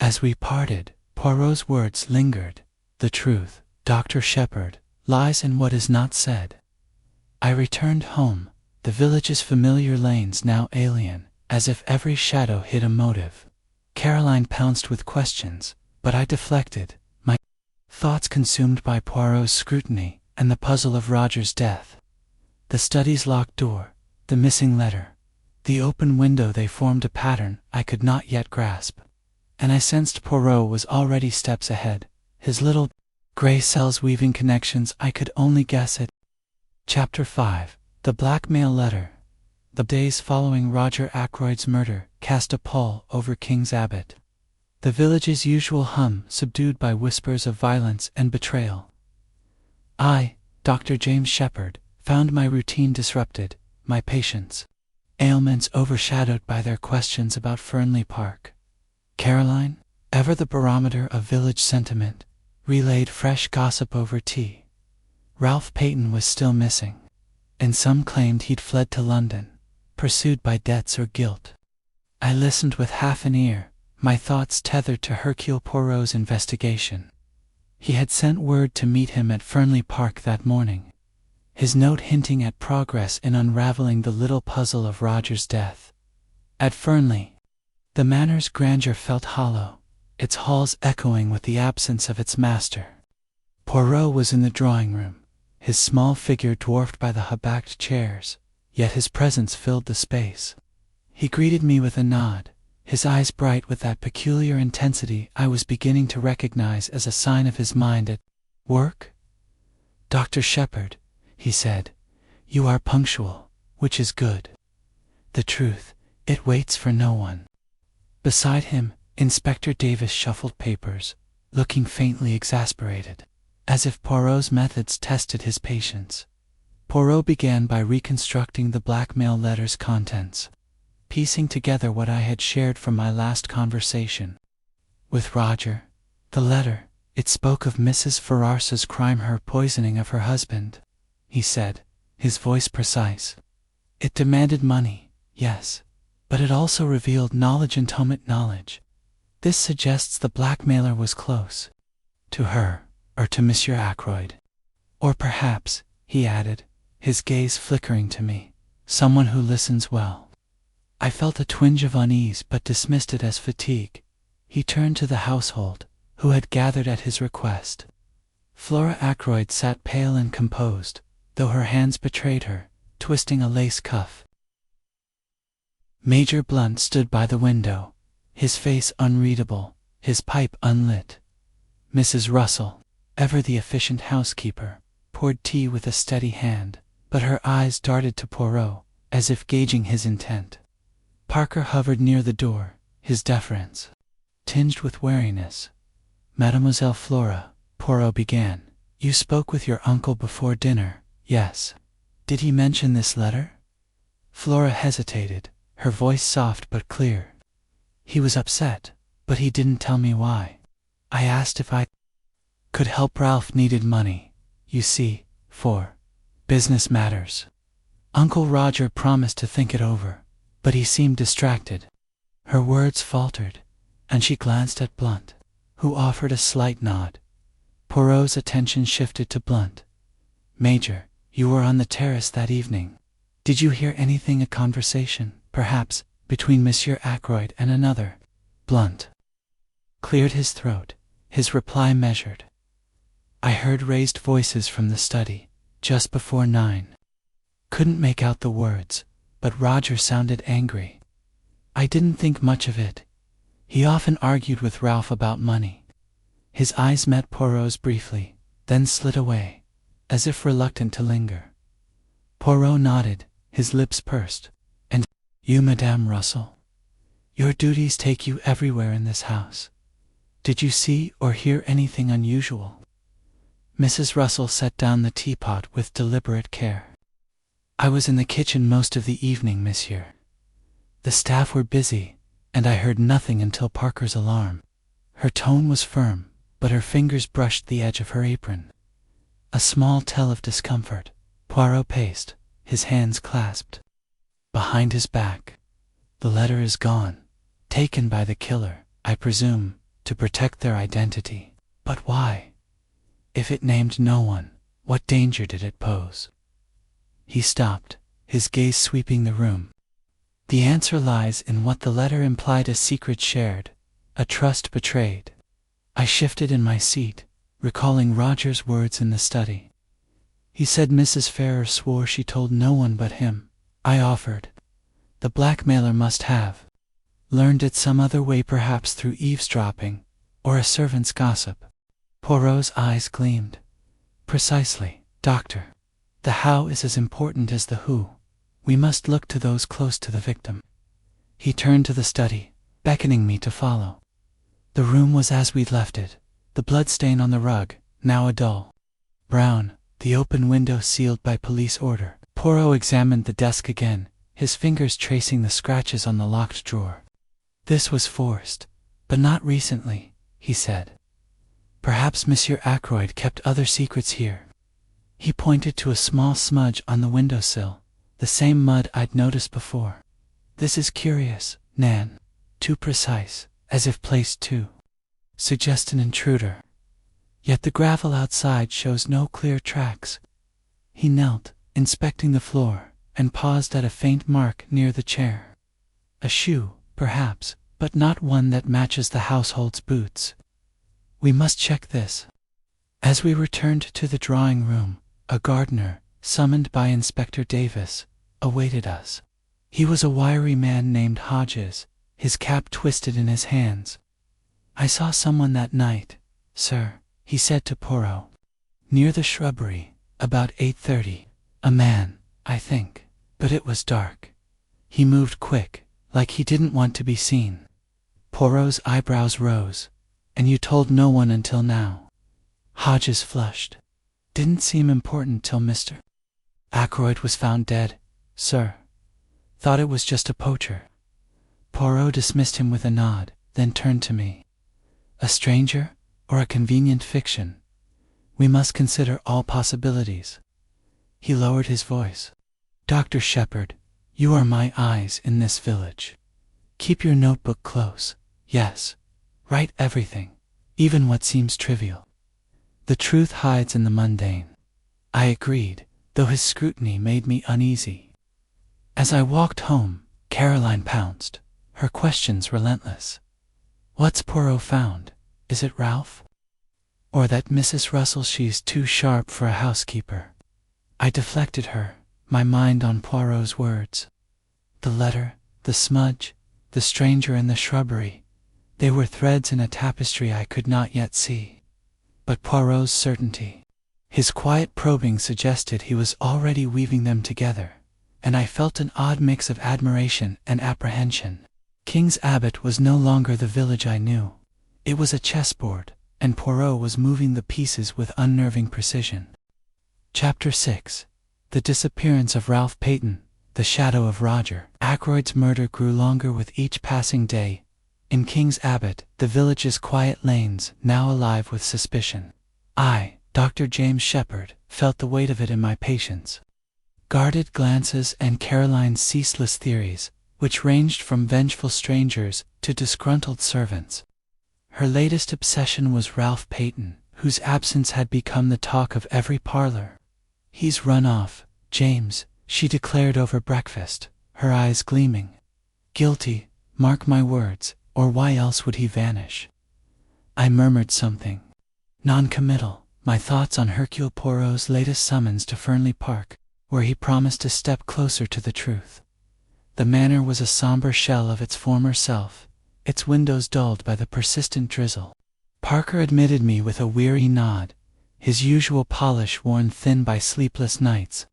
As we parted, Poirot's words lingered. The truth, Dr. Shepherd, lies in what is not said. I returned home, the village's familiar lanes now alien, as if every shadow hid a motive. Caroline pounced with questions, but I deflected, my thoughts consumed by Poirot's scrutiny and the puzzle of Roger's death. The study's locked door, the missing letter, the open window, they formed a pattern I could not yet grasp. And I sensed Poirot was already steps ahead, his little gray cells weaving connections I could only guess at. Chapter 5. The Blackmail Letter. The days following Roger Ackroyd's murder cast a pall over King's Abbot. The village's usual hum subdued by whispers of violence and betrayal. I, Dr. James Shepherd, found my routine disrupted, my patients' ailments overshadowed by their questions about Fernley Park. Caroline, ever the barometer of village sentiment, relayed fresh gossip over tea. Ralph Peyton was still missing, and some claimed he'd fled to London, pursued by debts or guilt. I listened with half an ear, my thoughts tethered to Hercule Poirot's investigation. He had sent word to meet him at Fernley Park that morning, his note hinting at progress in unraveling the little puzzle of Roger's death. At Fernley, the manor's grandeur felt hollow, its halls echoing with the absence of its master. Poirot was in the drawing-room, his small figure dwarfed by the high-backed chairs, yet his presence filled the space. He greeted me with a nod, his eyes bright with that peculiar intensity I was beginning to recognize as a sign of his mind at work. "Dr. Shepherd," he said, "you are punctual, which is good. The truth, it waits for no one." Beside him, Inspector Davis shuffled papers, looking faintly exasperated, as if Poirot's methods tested his patience. Poirot began by reconstructing the blackmail letter's contents, piecing together what I had shared from my last conversation with Roger. The letter, it spoke of Mrs. Ferrars's crime, her poisoning of her husband, he said, his voice precise. It demanded money, yes, but it also revealed knowledge, intimate knowledge. This suggests the blackmailer was close to her, or to Monsieur Ackroyd. Or perhaps, he added, his gaze flickering to me, someone who listens well. I felt a twinge of unease but dismissed it as fatigue. He turned to the household, who had gathered at his request. Flora Ackroyd sat pale and composed, though her hands betrayed her, twisting a lace cuff. Major Blunt stood by the window, his face unreadable, his pipe unlit. Mrs. Russell, ever the efficient housekeeper, poured tea with a steady hand, but her eyes darted to Poirot, as if gauging his intent. Parker hovered near the door, his deference tinged with wariness. Mademoiselle Flora, Poirot began, you spoke with your uncle before dinner, yes. Did he mention this letter? Flora hesitated, her voice soft but clear. He was upset, but he didn't tell me why. I asked if I could help. Ralph needed money, you see, for business matters. Uncle Roger promised to think it over, but he seemed distracted. Her words faltered, and she glanced at Blunt, who offered a slight nod. Poirot's attention shifted to Blunt. Major, you were on the terrace that evening. Did you hear anything, a conversation, perhaps, between Monsieur Ackroyd and another? Blunt cleared his throat, his reply measured. I heard raised voices from the study, just before 9. Couldn't make out the words, but Roger sounded angry. I didn't think much of it. He often argued with Ralph about money. His eyes met Poirot's briefly, then slid away, as if reluctant to linger. Poirot nodded, his lips pursed. And you, Madame Russell? Your duties take you everywhere in this house. Did you see or hear anything unusual? Mrs. Russell set down the teapot with deliberate care. I was in the kitchen most of the evening, monsieur. The staff were busy, and I heard nothing until Parker's alarm. Her tone was firm, but her fingers brushed the edge of her apron. A small tell of discomfort. Poirot paced, his hands clasped behind his back. The letter is gone, taken by the killer, I presume, to protect their identity. But why? If it named no one, what danger did it pose? He stopped, his gaze sweeping the room. The answer lies in what the letter implied: a secret shared, a trust betrayed. I shifted in my seat, recalling Roger's words in the study. He said Mrs. Ferrar swore she told no one but him. I offered. The blackmailer must have learned it some other way, perhaps through eavesdropping, or a servant's gossip. Poirot's eyes gleamed. Precisely, doctor. The how is as important as the who. We must look to those close to the victim. He turned to the study, beckoning me to follow. The room was as we'd left it, the blood stain on the rug, now a dull brown, the open window sealed by police order. Poirot examined the desk again, his fingers tracing the scratches on the locked drawer. This was forced, but not recently, he said. Perhaps Monsieur Ackroyd kept other secrets here. He pointed to a small smudge on the windowsill, the same mud I'd noticed before. This is curious, Nan. Too precise, as if placed to suggest an intruder. Yet the gravel outside shows no clear tracks. He knelt, inspecting the floor, and paused at a faint mark near the chair. A shoe, perhaps, but not one that matches the household's boots. We must check this. As we returned to the drawing room, a gardener, summoned by Inspector Davis, awaited us. He was a wiry man named Hodges, his cap twisted in his hands. I saw someone that night, sir, he said to Poirot. Near the shrubbery, about 8:30. A man, I think, but it was dark. He moved quick, like he didn't want to be seen. Poirot's eyebrows rose. And you told no one until now? Hodges flushed. Didn't seem important till Mr. Ackroyd was found dead, sir. Thought it was just a poacher. Poirot dismissed him with a nod, then turned to me. A stranger, or a convenient fiction? We must consider all possibilities. He lowered his voice. Dr. Shepherd, you are my eyes in this village. Keep your notebook close. Yes, write everything, even what seems trivial. The truth hides in the mundane. I agreed, though his scrutiny made me uneasy. As I walked home, Caroline pounced, her questions relentless. What's Poirot found? Is it Ralph? Or that Mrs. Russell she's too sharp for a housekeeper? I deflected her, my mind on Poirot's words. The letter, the smudge, the stranger in the shrubbery, they were threads in a tapestry I could not yet see. But Poirot's certainty, his quiet probing suggested he was already weaving them together, and I felt an odd mix of admiration and apprehension. King's Abbot was no longer the village I knew. It was a chessboard, and Poirot was moving the pieces with unnerving precision. Chapter 6. The Disappearance of Ralph Peyton, the Shadow of Roger. Ackroyd's murder grew longer with each passing day. In King's Abbot, the village's quiet lanes, now alive with suspicion. I, Dr. James Shepherd, felt the weight of it in my patience. Guarded glances and Caroline's ceaseless theories, which ranged from vengeful strangers to disgruntled servants. Her latest obsession was Ralph Peyton, whose absence had become the talk of every parlor. He's run off, James, she declared over breakfast, her eyes gleaming. Guilty, mark my words, or why else would he vanish? I murmured something. Non-committal, my thoughts on Hercule Poirot's latest summons to Fernley Park, where he promised a step closer to the truth. The manor was a somber shell of its former self, its windows dulled by the persistent drizzle. Parker admitted me with a weary nod, his usual polish worn thin by sleepless nights.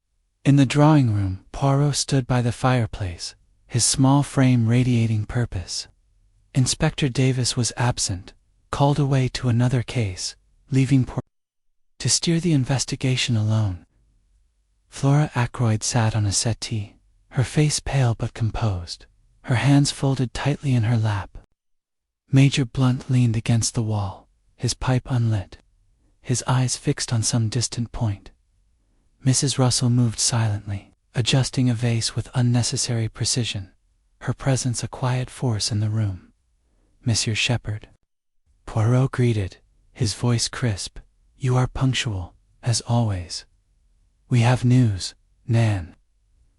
In the drawing-room, Poirot stood by the fireplace, his small frame radiating purpose. Inspector Davis was absent, called away to another case, leaving Poirot to steer the investigation alone. Flora Ackroyd sat on a settee, her face pale but composed, her hands folded tightly in her lap. Major Blunt leaned against the wall, his pipe unlit, his eyes fixed on some distant point. Mrs. Russell moved silently, adjusting a vase with unnecessary precision, her presence a quiet force in the room. Monsieur Shepherd. Poirot greeted, his voice crisp. You are punctual, as always. We have news, Nan.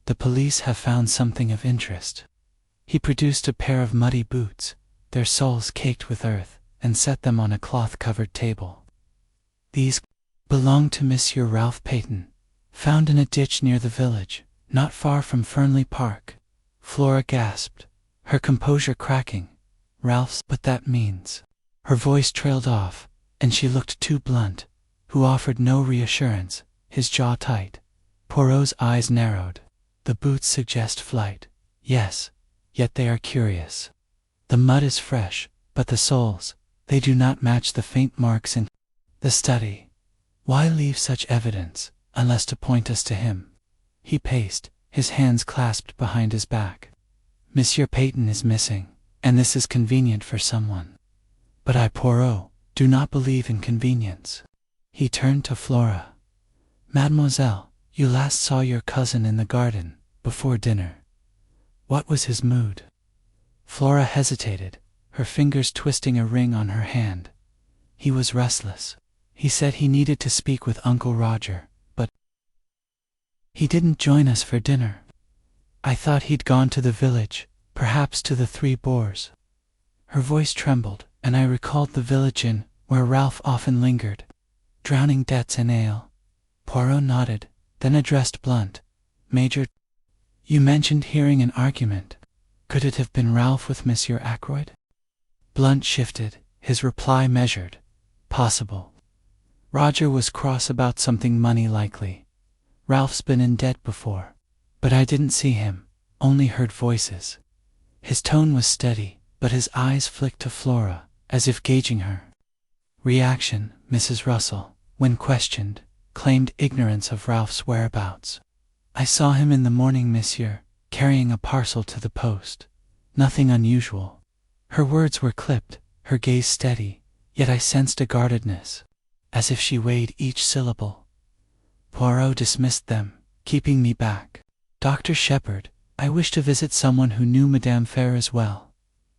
The police have found something of interest. He produced a pair of muddy boots, their soles caked with earth, and set them on a cloth-covered table. These belonged to Monsieur Ralph Peyton, found in a ditch near the village, not far from Fernley Park. Flora gasped, her composure cracking. Ralph's, but that means. Her voice trailed off, and she looked too Blunt, who offered no reassurance, his jaw tight. Poirot's eyes narrowed. The boots suggest flight. Yes, yet they are curious. The mud is fresh, but the soles, they do not match the faint marks in the study. Why leave such evidence, unless to point us to him? He paced, his hands clasped behind his back. Monsieur Peyton is missing, and this is convenient for someone. But I, Poirot, do not believe in convenience. He turned to Flora. Mademoiselle, you last saw your cousin in the garden, before dinner. What was his mood? Flora hesitated, her fingers twisting a ring on her hand. He was restless. He said he needed to speak with Uncle Roger, but he didn't join us for dinner. I thought he'd gone to the village, perhaps to the Three Boars. Her voice trembled, and I recalled the village inn, where Ralph often lingered, drowning debts in ale. Poirot nodded, then addressed Blunt. Major, you mentioned hearing an argument. Could it have been Ralph with Monsieur Ackroyd? Blunt shifted, his reply measured. Possible. Roger was cross about something money likely. Ralph's been in debt before. But I didn't see him, only heard voices. His tone was steady, but his eyes flicked to Flora, as if gauging her. Reaction, Mrs. Russell, when questioned, claimed ignorance of Ralph's whereabouts. I saw him in the morning, monsieur, carrying a parcel to the post. Nothing unusual. Her words were clipped, her gaze steady, yet I sensed a guardedness, as if she weighed each syllable. Poirot dismissed them, keeping me back. Dr. Shepherd, I wish to visit someone who knew Madame Ferrers well.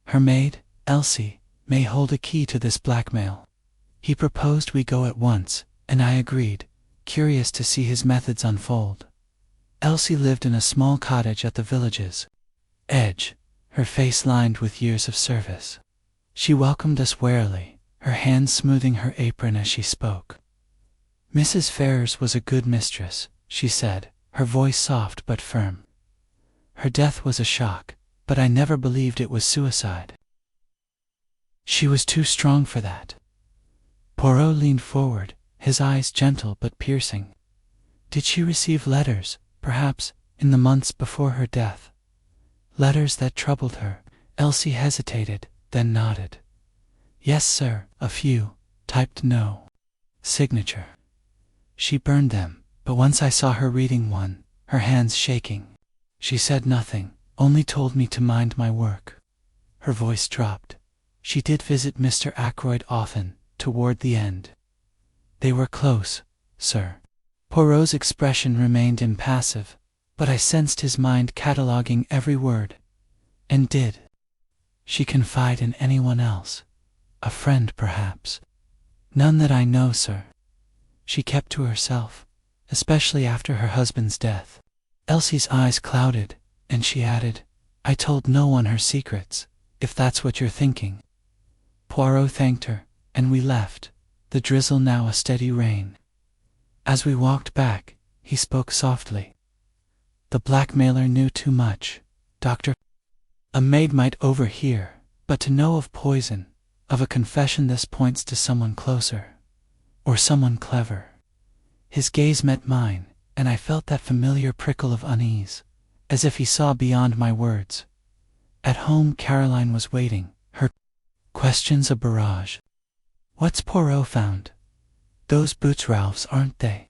Her maid, Elsie, may hold a key to this blackmail. He proposed we go at once, and I agreed, curious to see his methods unfold. Elsie lived in a small cottage at the village's edge, her face lined with years of service. She welcomed us warily, her hands smoothing her apron as she spoke. Mrs. Ferrers was a good mistress, she said, her voice soft but firm. Her death was a shock, but I never believed it was suicide. She was too strong for that. Poirot leaned forward, his eyes gentle but piercing. Did she receive letters, perhaps, in the months before her death? Letters that troubled her? Elsie hesitated, then nodded. Yes, sir, a few, typed no signature. She burned them, but once I saw her reading one, her hands shaking. She said nothing, only told me to mind my work. Her voice dropped. She did visit Mr. Ackroyd often, toward the end. They were close, sir. Poirot's expression remained impassive, but I sensed his mind cataloguing every word. And did she confide in anyone else? A friend, perhaps? None that I know, sir. She kept to herself, especially after her husband's death. Elsie's eyes clouded, and she added, I told no one her secrets, if that's what you're thinking. Poirot thanked her, and we left, the drizzle now a steady rain. As we walked back, he spoke softly. The blackmailer knew too much, Doctor. A maid might overhear, but to know of poison, of a confession, this points to someone closer, or someone clever. His gaze met mine, and I felt that familiar prickle of unease, as if he saw beyond my words. At home, Caroline was waiting, her questions a barrage. What's Poirot found? Those boots Ralph's, aren't they?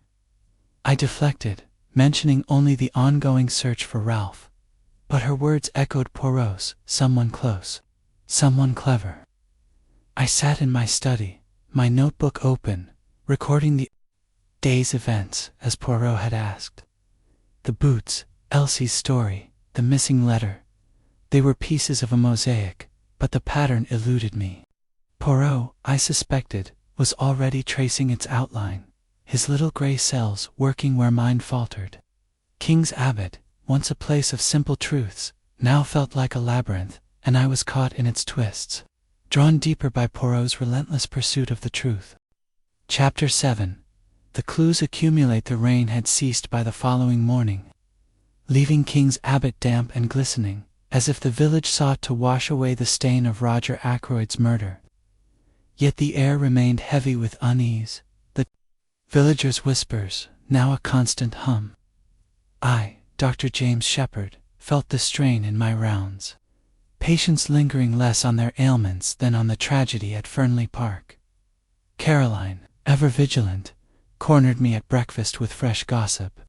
I deflected, mentioning only the ongoing search for Ralph. But her words echoed Poirot's, someone close, someone clever. I sat in my study, my notebook open, recording the day's events as Poirot had asked. The boots, Elsie's story, the missing letter. They were pieces of a mosaic, but the pattern eluded me. Poirot, I suspected, was already tracing its outline, his little gray cells working where mine faltered. King's Abbot, once a place of simple truths, now felt like a labyrinth, and I was caught in its twists, drawn deeper by Poirot's relentless pursuit of the truth. Chapter 7. The clues accumulate. The rain had ceased by the following morning, leaving King's Abbot damp and glistening, as if the village sought to wash away the stain of Roger Ackroyd's murder. Yet the air remained heavy with unease, the villagers' whispers, now a constant hum. I, Dr. James Shepherd, felt the strain in my rounds, patients lingering less on their ailments than on the tragedy at Fernley Park. Caroline, ever vigilant, cornered me at breakfast with fresh gossip.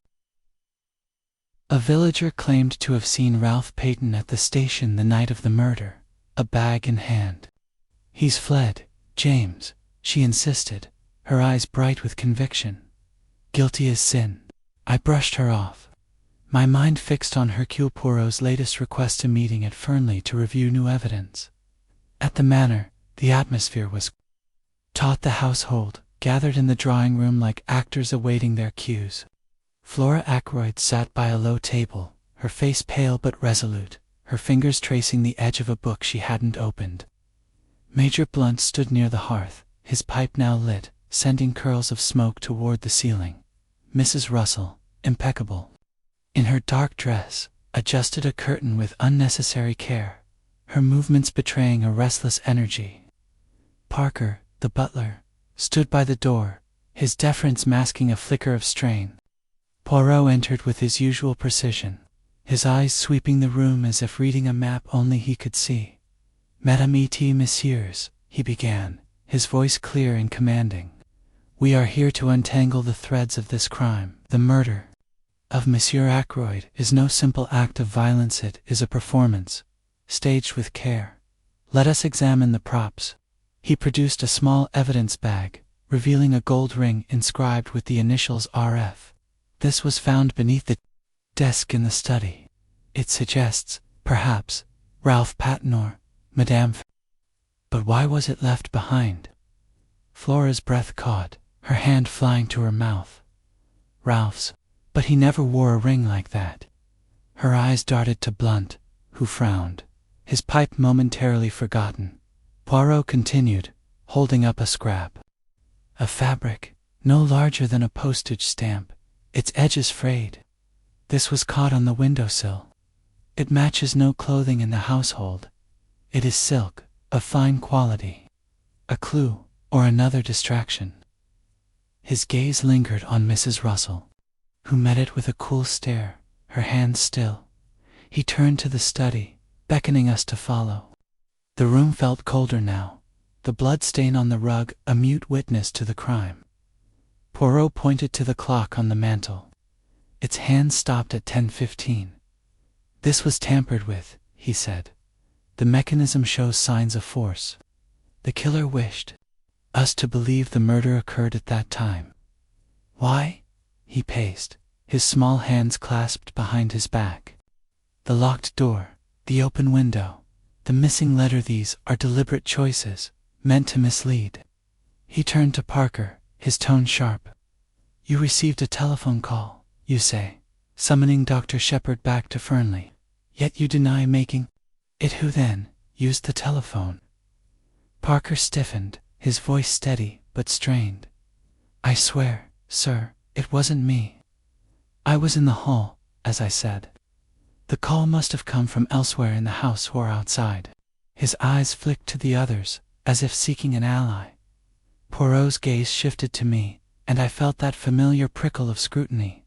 A villager claimed to have seen Ralph Peyton at the station the night of the murder, a bag in hand. He's fled, James, she insisted, her eyes bright with conviction. Guilty as sin. I brushed her off, my mind fixed on Hercule Poirot's latest request, a meeting at Fernley to review new evidence. At the manor, the atmosphere was taut. The household gathered in the drawing room like actors awaiting their cues. Flora Ackroyd sat by a low table, her face pale but resolute, her fingers tracing the edge of a book she hadn't opened. Major Blunt stood near the hearth, his pipe now lit, sending curls of smoke toward the ceiling. Mrs. Russell, impeccable in her dark dress, adjusted a curtain with unnecessary care, her movements betraying a restless energy. Parker, the butler, stood by the door, his deference masking a flicker of strain. Poirot entered with his usual precision, his eyes sweeping the room as if reading a map only he could see. Mesdames et messieurs, he began, his voice clear and commanding. We are here to untangle the threads of this crime, the murder. of Monsieur Ackroyd is no simple act of violence, it is a performance, staged with care. Let us examine the props. He produced a small evidence bag, revealing a gold ring inscribed with the initials RF. This was found beneath the desk in the study. It suggests, perhaps, Ralph Patten or Madame But why was it left behind? Flora's breath caught, her hand flying to her mouth. Ralph's. But he never wore a ring like that. Her eyes darted to Blunt, who frowned, his pipe momentarily forgotten. Poirot continued, holding up a scrap. A fabric, no larger than a postage stamp, its edges frayed. This was caught on the windowsill. It matches no clothing in the household. It is silk, of fine quality. A clue, or another distraction. His gaze lingered on Mrs. Russell, who met it with a cool stare, her hands still. He turned to the study, beckoning us to follow. The room felt colder now, the blood stain on the rug a mute witness to the crime. Poirot pointed to the clock on the mantel. Its hands stopped at 10:15. This was tampered with, he said. The mechanism shows signs of force. The killer wished us to believe the murder occurred at that time. Why? He paced, his small hands clasped behind his back. The locked door, the open window, the missing letter, these are deliberate choices, meant to mislead. He turned to Parker, his tone sharp. You received a telephone call, you say, summoning Dr. Shepherd back to Fernley. Yet you deny making it. Who then used the telephone? Parker stiffened, his voice steady but strained. I swear, sir, it wasn't me. I was in the hall, as I said. The call must have come from elsewhere in the house or outside. His eyes flicked to the others, as if seeking an ally. Poirot's gaze shifted to me, and I felt that familiar prickle of scrutiny.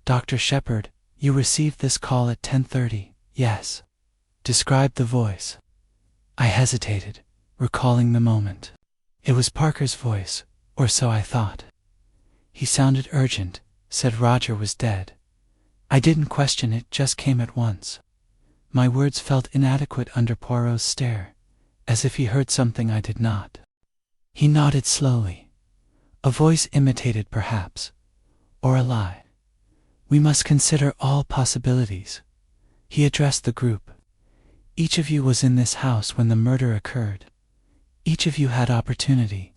Dr. Shepherd, you received this call at 10:30, yes. Described the voice. I hesitated, recalling the moment. It was Parker's voice, or so I thought. He sounded urgent, said Roger was dead. I didn't question it, just came at once. My words felt inadequate under Poirot's stare, as if he heard something I did not. He nodded slowly. A voice imitated, perhaps, or a lie. We must consider all possibilities. He addressed the group. Each of you was in this house when the murder occurred. Each of you had opportunity.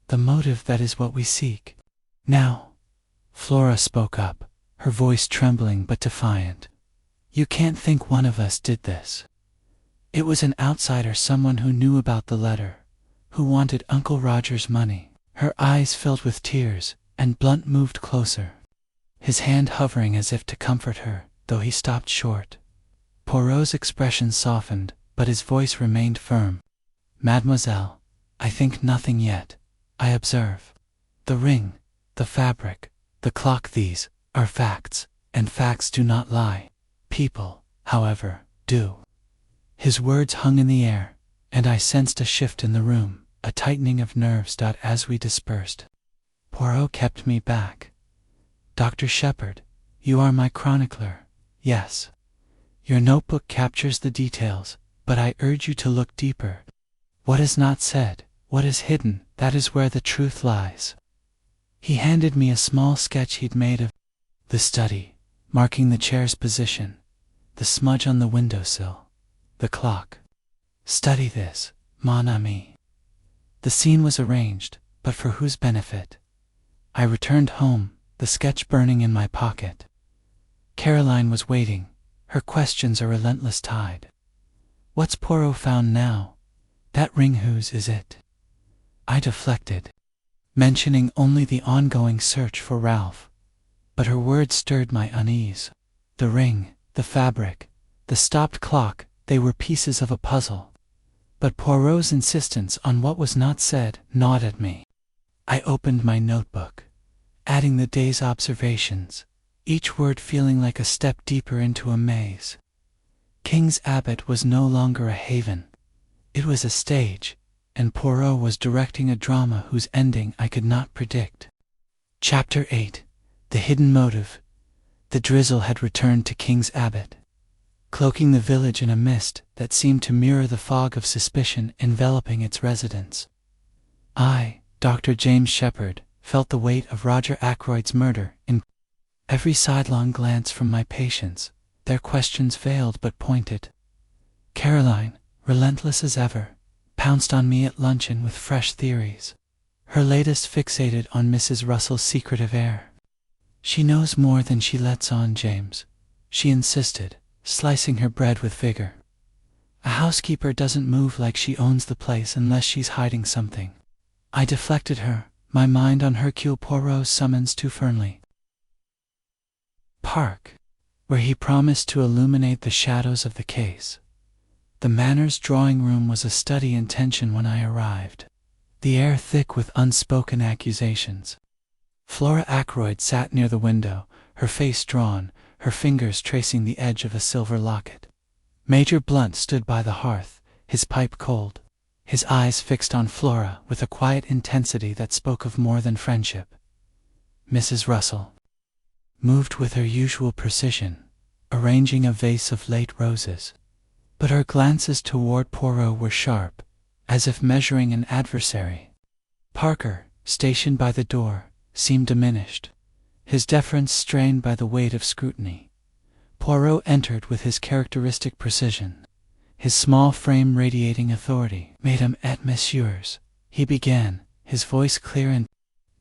The motive, that is what we seek. Now, Flora spoke up, her voice trembling but defiant. You can't think one of us did this. It was an outsider, someone who knew about the letter, who wanted Uncle Roger's money. Her eyes filled with tears, and Blunt moved closer, his hand hovering as if to comfort her, though he stopped short. Poirot's expression softened, but his voice remained firm. Mademoiselle, I think nothing yet. I observe. The ring, the fabric, the clock, these are facts, and facts do not lie. People, however, do. His words hung in the air, and I sensed a shift in the room, a tightening of nerves. As we dispersed, Poirot kept me back. Dr. Shepherd, you are my chronicler, yes. Your notebook captures the details, but I urge you to look deeper. What is not said, what is hidden, that is where the truth lies. He handed me a small sketch he'd made of the study, marking the chair's position, the smudge on the windowsill, the clock. Study this, mon ami. The scene was arranged, but for whose benefit? I returned home, the sketch burning in my pocket. Caroline was waiting, her questions a relentless tide. What's Poirot found now? That ring, whose is it? I deflected, mentioning only the ongoing search for Ralph. But her words stirred my unease. The ring, the fabric, the stopped clock, they were pieces of a puzzle. But Poirot's insistence on what was not said gnawed at me. I opened my notebook, adding the day's observations, each word feeling like a step deeper into a maze. King's Abbot was no longer a haven. It was a stage, and Poirot was directing a drama whose ending I could not predict. Chapter 8. The Hidden Motive. The drizzle had returned to King's Abbot, cloaking the village in a mist that seemed to mirror the fog of suspicion enveloping its residents. I, Dr. James Shepherd, felt the weight of Roger Ackroyd's murder in every sidelong glance from my patients, their questions veiled but pointed. Caroline, relentless as ever, pounced on me at luncheon with fresh theories, her latest fixated on Mrs. Russell's secretive air. "She knows more than she lets on, James," she insisted, slicing her bread with vigor. "A housekeeper doesn't move like she owns the place unless she's hiding something." I deflected her, my mind on Hercule Poirot's summons too firmly. Park, where he promised to illuminate the shadows of the case. The Manor's drawing room was a study in tension when I arrived, the air thick with unspoken accusations. Flora Ackroyd sat near the window, her face drawn, her fingers tracing the edge of a silver locket. Major Blunt stood by the hearth, his pipe cold, his eyes fixed on Flora with a quiet intensity that spoke of more than friendship. Mrs. Russell moved with her usual precision, arranging a vase of late roses, but her glances toward Poirot were sharp, as if measuring an adversary. Parker, stationed by the door, seemed diminished, his deference strained by the weight of scrutiny. Poirot entered with his characteristic precision, his small frame radiating authority. "Mesdames et messieurs," he began, his voice clear and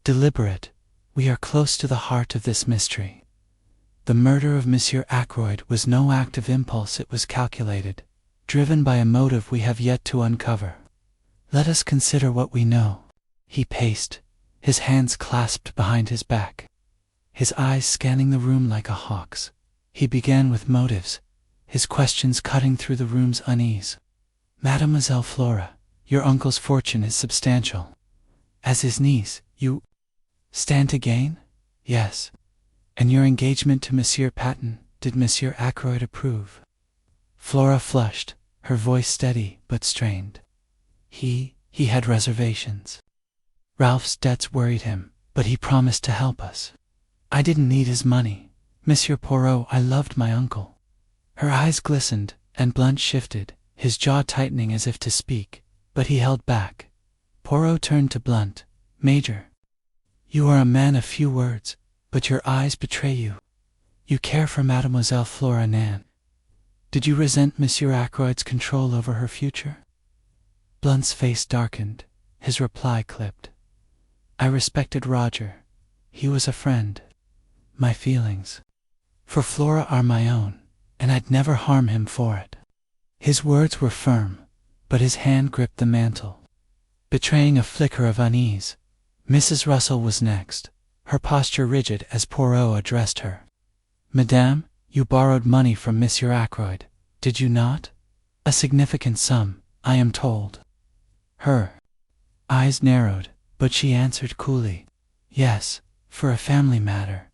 deliberate, "we are close to the heart of this mystery. The murder of Monsieur Ackroyd was no act of impulse, it was calculated, driven by a motive we have yet to uncover. Let us consider what we know." He paced, his hands clasped behind his back, his eyes scanning the room like a hawk's. He began with motives, his questions cutting through the room's unease. "Mademoiselle Flora, your uncle's fortune is substantial. As his niece, you stand to gain?" "Yes." "And your engagement to Monsieur Patten, did Monsieur Ackroyd approve?" Flora flushed, her voice steady but strained. He had reservations. Ralph's debts worried him, but he promised to help us. I didn't need his money. Monsieur Poirot, I loved my uncle." Her eyes glistened, and Blunt shifted, his jaw tightening as if to speak, but he held back. Poirot turned to Blunt. "Major, you are a man of few words, but your eyes betray you. You care for Mademoiselle Flora Nan. Did you resent Monsieur Ackroyd's control over her future?" Blunt's face darkened, his reply clipped. "I respected Roger. He was a friend. My feelings for Flora are my own, and I'd never harm him for it." His words were firm, but his hand gripped the mantel, betraying a flicker of unease. Mrs. Russell was next, her posture rigid as Poirot addressed her. "Madame, you borrowed money from Monsieur Ackroyd, did you not? A significant sum, I am told." Her eyes narrowed, but she answered coolly, "Yes, for a family matter.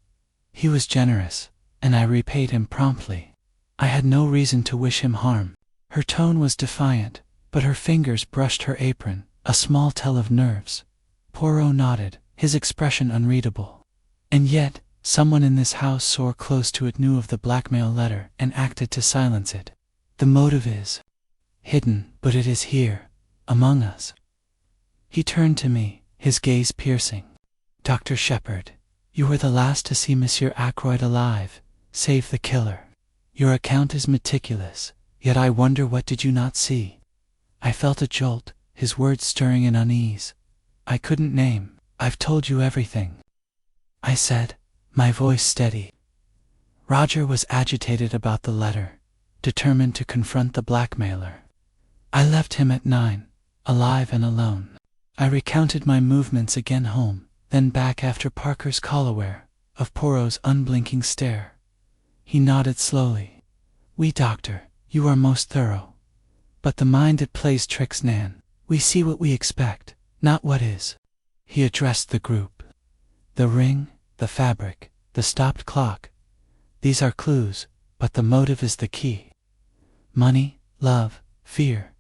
He was generous, and I repaid him promptly. I had no reason to wish him harm." Her tone was defiant, but her fingers brushed her apron, a small tell of nerves. Poirot nodded, his expression unreadable. And yet, someone in this house so close to it knew of the blackmail letter and acted to silence it. The motive is hidden, but it is here, among us. He turned to me, his gaze piercing. "Dr. Shepherd, you were the last to see Monsieur Ackroyd alive, save the killer. Your account is meticulous, yet I wonder what did you not see?" I felt a jolt, his words stirring in unease. "I couldn't name. I've told you everything," I said, my voice steady. Roger was agitated about the letter, determined to confront the blackmailer. "I left him at 9, alive and alone. I recounted my movements again home, then back after Parker's call aware of Poirot's unblinking stare. He nodded slowly. "We, doctor, you are most thorough. But the mind, it plays tricks, Nan. We see what we expect, not what is." He addressed the group. "The ring, the fabric, the stopped clock. These are clues, but the motive is the key. Money, love, fear,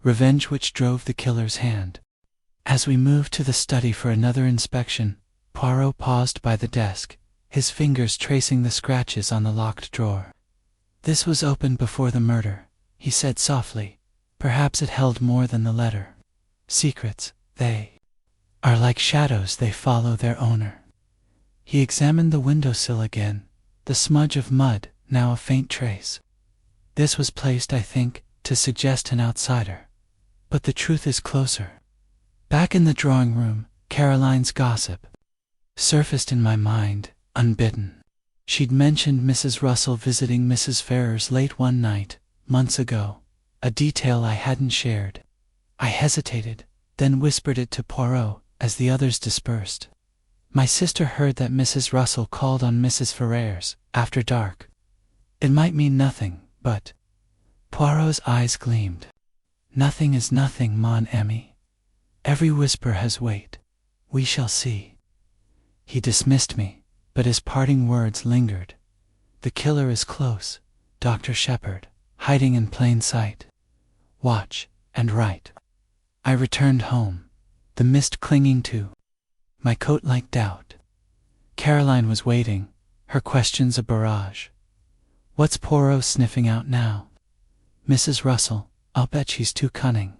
revenge which drove the killer's hand." As we moved to the study for another inspection, Poirot paused by the desk, his fingers tracing the scratches on the locked drawer. "This was opened before the murder," he said softly. "Perhaps it held more than the letter. Secrets, they are like shadows, they follow their owner." He examined the windowsill again, the smudge of mud, now a faint trace. "This was placed, I think, to suggest an outsider. But the truth is closer." Back in the drawing room, Caroline's gossip surfaced in my mind, unbidden. She'd mentioned Mrs. Russell visiting Mrs. Ferrars late one night, months ago, a detail I hadn't shared. I hesitated, then whispered it to Poirot as the others dispersed. "My sister heard that Mrs. Russell called on Mrs. Ferrars after dark. It might mean nothing, but—" Poirot's eyes gleamed. "Nothing is nothing, mon ami. Every whisper has weight. We shall see." He dismissed me, but his parting words lingered. "The killer is close, Dr. Shepherd, hiding in plain sight. Watch and write." I returned home, the mist clinging to my coat like doubt. Caroline was waiting, her questions a barrage. "What's Poirot sniffing out now?" "Mrs. Russell, I'll bet she's too cunning."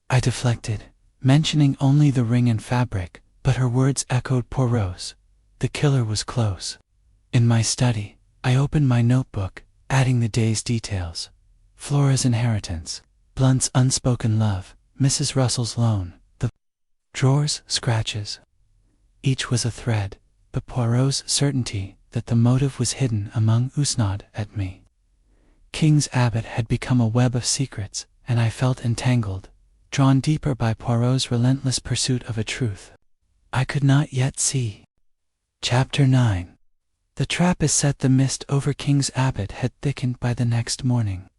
I deflected, mentioning only the ring and fabric, but her words echoed Poirot's. The killer was close. In my study, I opened my notebook, adding the day's details. Flora's inheritance, Blunt's unspoken love, Mrs. Russell's loan, the drawers, scratches. Each was a thread, but Poirot's certainty that the motive was hidden among whodunit at me. King's Abbot had become a web of secrets, and I felt entangled, drawn deeper by Poirot's relentless pursuit of a truth I could not yet see. Chapter 9. The trap is set. The mist over King's Abbot had thickened by the next morning,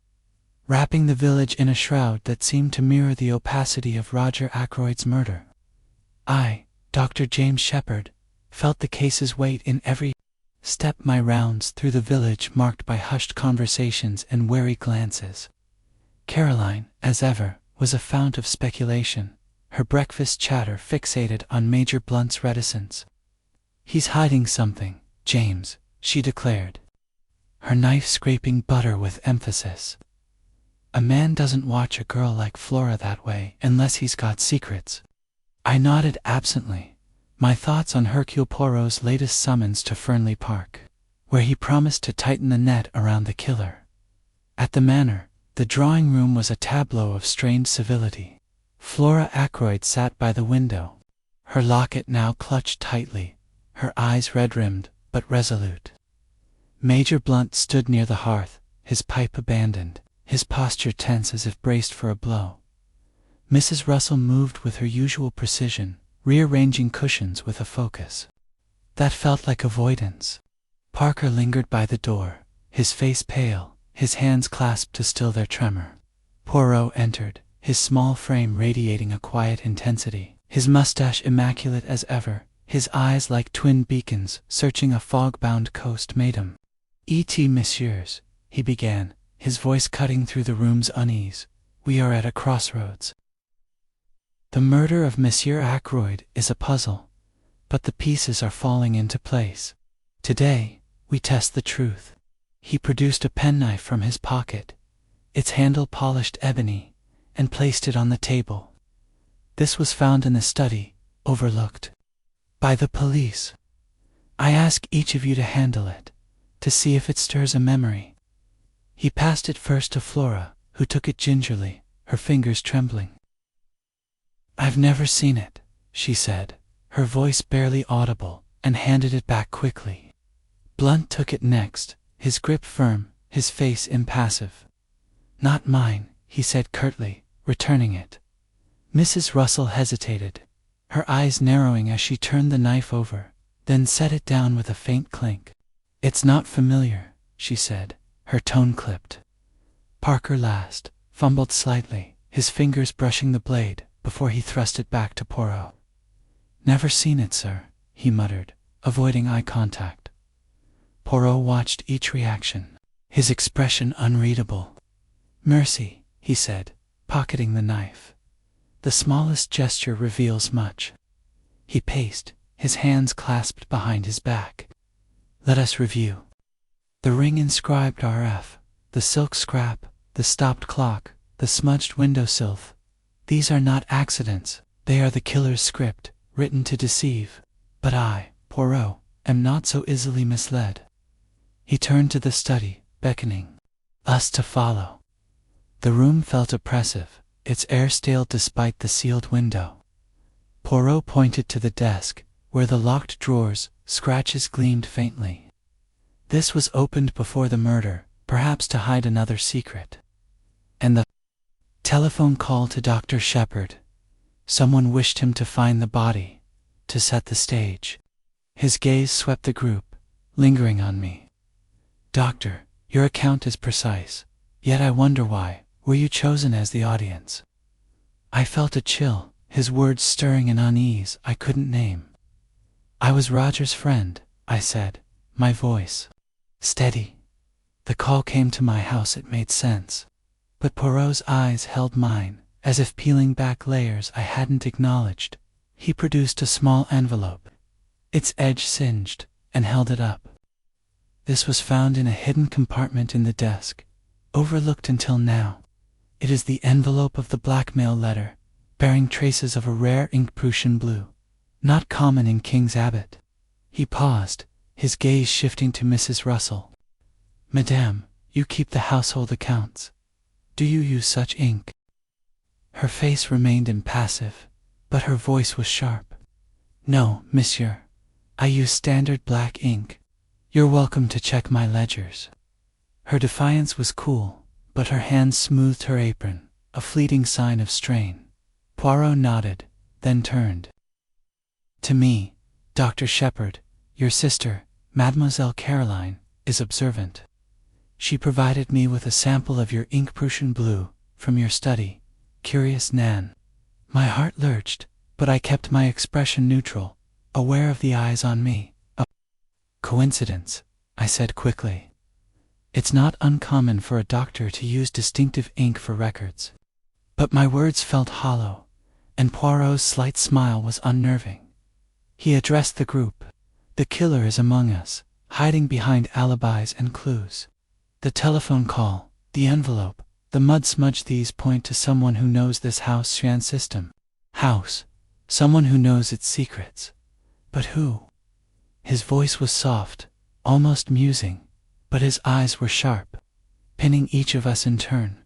wrapping the village in a shroud that seemed to mirror the opacity of Roger Ackroyd's murder. I, Dr. James Shepherd, felt the case's weight in every step. My rounds through the village marked by hushed conversations and wary glances. Caroline, as ever, was a fount of speculation, her breakfast chatter fixated on Major Blunt's reticence. "He's hiding something, James," she declared, her knife scraping butter with emphasis. "A man doesn't watch a girl like Flora that way unless he's got secrets." I nodded absently, my thoughts on Hercule Poirot's latest summons to Fernley Park, where he promised to tighten the net around the killer. At the manor, the drawing room was a tableau of strained civility. Flora Ackroyd sat by the window, her locket now clutched tightly, her eyes red-rimmed but resolute. Major Blunt stood near the hearth, his pipe abandoned, his posture tense as if braced for a blow. Mrs. Russell moved with her usual precision, rearranging cushions with a focus that felt like avoidance. Parker lingered by the door, his face pale, his hands clasped to still their tremor. Poirot entered, his small frame radiating a quiet intensity, his mustache immaculate as ever, his eyes like twin beacons searching a fog-bound coast. "Madam, messieurs," he began, his voice cutting through the room's unease, "we are at a crossroads. The murder of Monsieur Ackroyd is a puzzle, but the pieces are falling into place. Today, we test the truth." He produced a penknife from his pocket, its handle polished ebony, and placed it on the table. "This was found in the study, overlooked by the police. I ask each of you to handle it, to see if it stirs a memory." He passed it first to Flora, who took it gingerly, her fingers trembling. "I've never seen it," she said, her voice barely audible, and handed it back quickly. Blunt took it next, his grip firm, his face impassive. "Not mine," he said curtly, returning it. Mrs. Russell hesitated, her eyes narrowing as she turned the knife over, then set it down with a faint clink. "It's not familiar," she said, her tone clipped. Parker last, fumbled slightly, his fingers brushing the blade, before he thrust it back to Poirot. "Never seen it, sir," he muttered, avoiding eye contact. Poirot watched each reaction, his expression unreadable. "Mercy," he said, pocketing the knife. "The smallest gesture reveals much." He paced, his hands clasped behind his back. Let us review. The ring inscribed RF, the silk scrap, the stopped clock, the smudged windowsill. These are not accidents, they are the killer's script, written to deceive. But I, Poirot, am not so easily misled. He turned to the study, beckoning us to follow. The room felt oppressive, its air stale despite the sealed window. Poirot pointed to the desk, where the locked drawers, scratches gleamed faintly. This was opened before the murder, perhaps to hide another secret. And the telephone call to Dr. Shepherd. Someone wished him to find the body, to set the stage. His gaze swept the group, lingering on me. Doctor, your account is precise, yet I wonder why were you chosen as the audience? I felt a chill, his words stirring an unease I couldn't name. I was Roger's friend, I said, my voice steady. The call came to my house, it made sense. But Poirot's eyes held mine, as if peeling back layers I hadn't acknowledged. He produced a small envelope, its edge singed, and held it up. This was found in a hidden compartment in the desk, overlooked until now. It is the envelope of the blackmail letter, bearing traces of a rare ink Prussian blue, not common in King's Abbot. He paused, his gaze shifting to Mrs. Russell. Madame, you keep the household accounts. Do you use such ink? Her face remained impassive, but her voice was sharp. No, monsieur. I use standard black ink. You're welcome to check my ledgers. Her defiance was cool, but her hand smoothed her apron, a fleeting sign of strain. Poirot nodded, then turned to me. Dr. Shepherd, your sister, Mademoiselle Caroline, is observant. She provided me with a sample of your ink Prussian blue, from your study. Curious Nan. My heart lurched, but I kept my expression neutral, aware of the eyes on me. A coincidence, I said quickly. It's not uncommon for a doctor to use distinctive ink for records. But my words felt hollow, and Poirot's slight smile was unnerving. He addressed the group. The killer is among us, hiding behind alibis and clues. The telephone call, the envelope, the mud smudge, these point to someone who knows this house system. House, someone who knows its secrets. But who? His voice was soft, almost musing, but his eyes were sharp, pinning each of us in turn.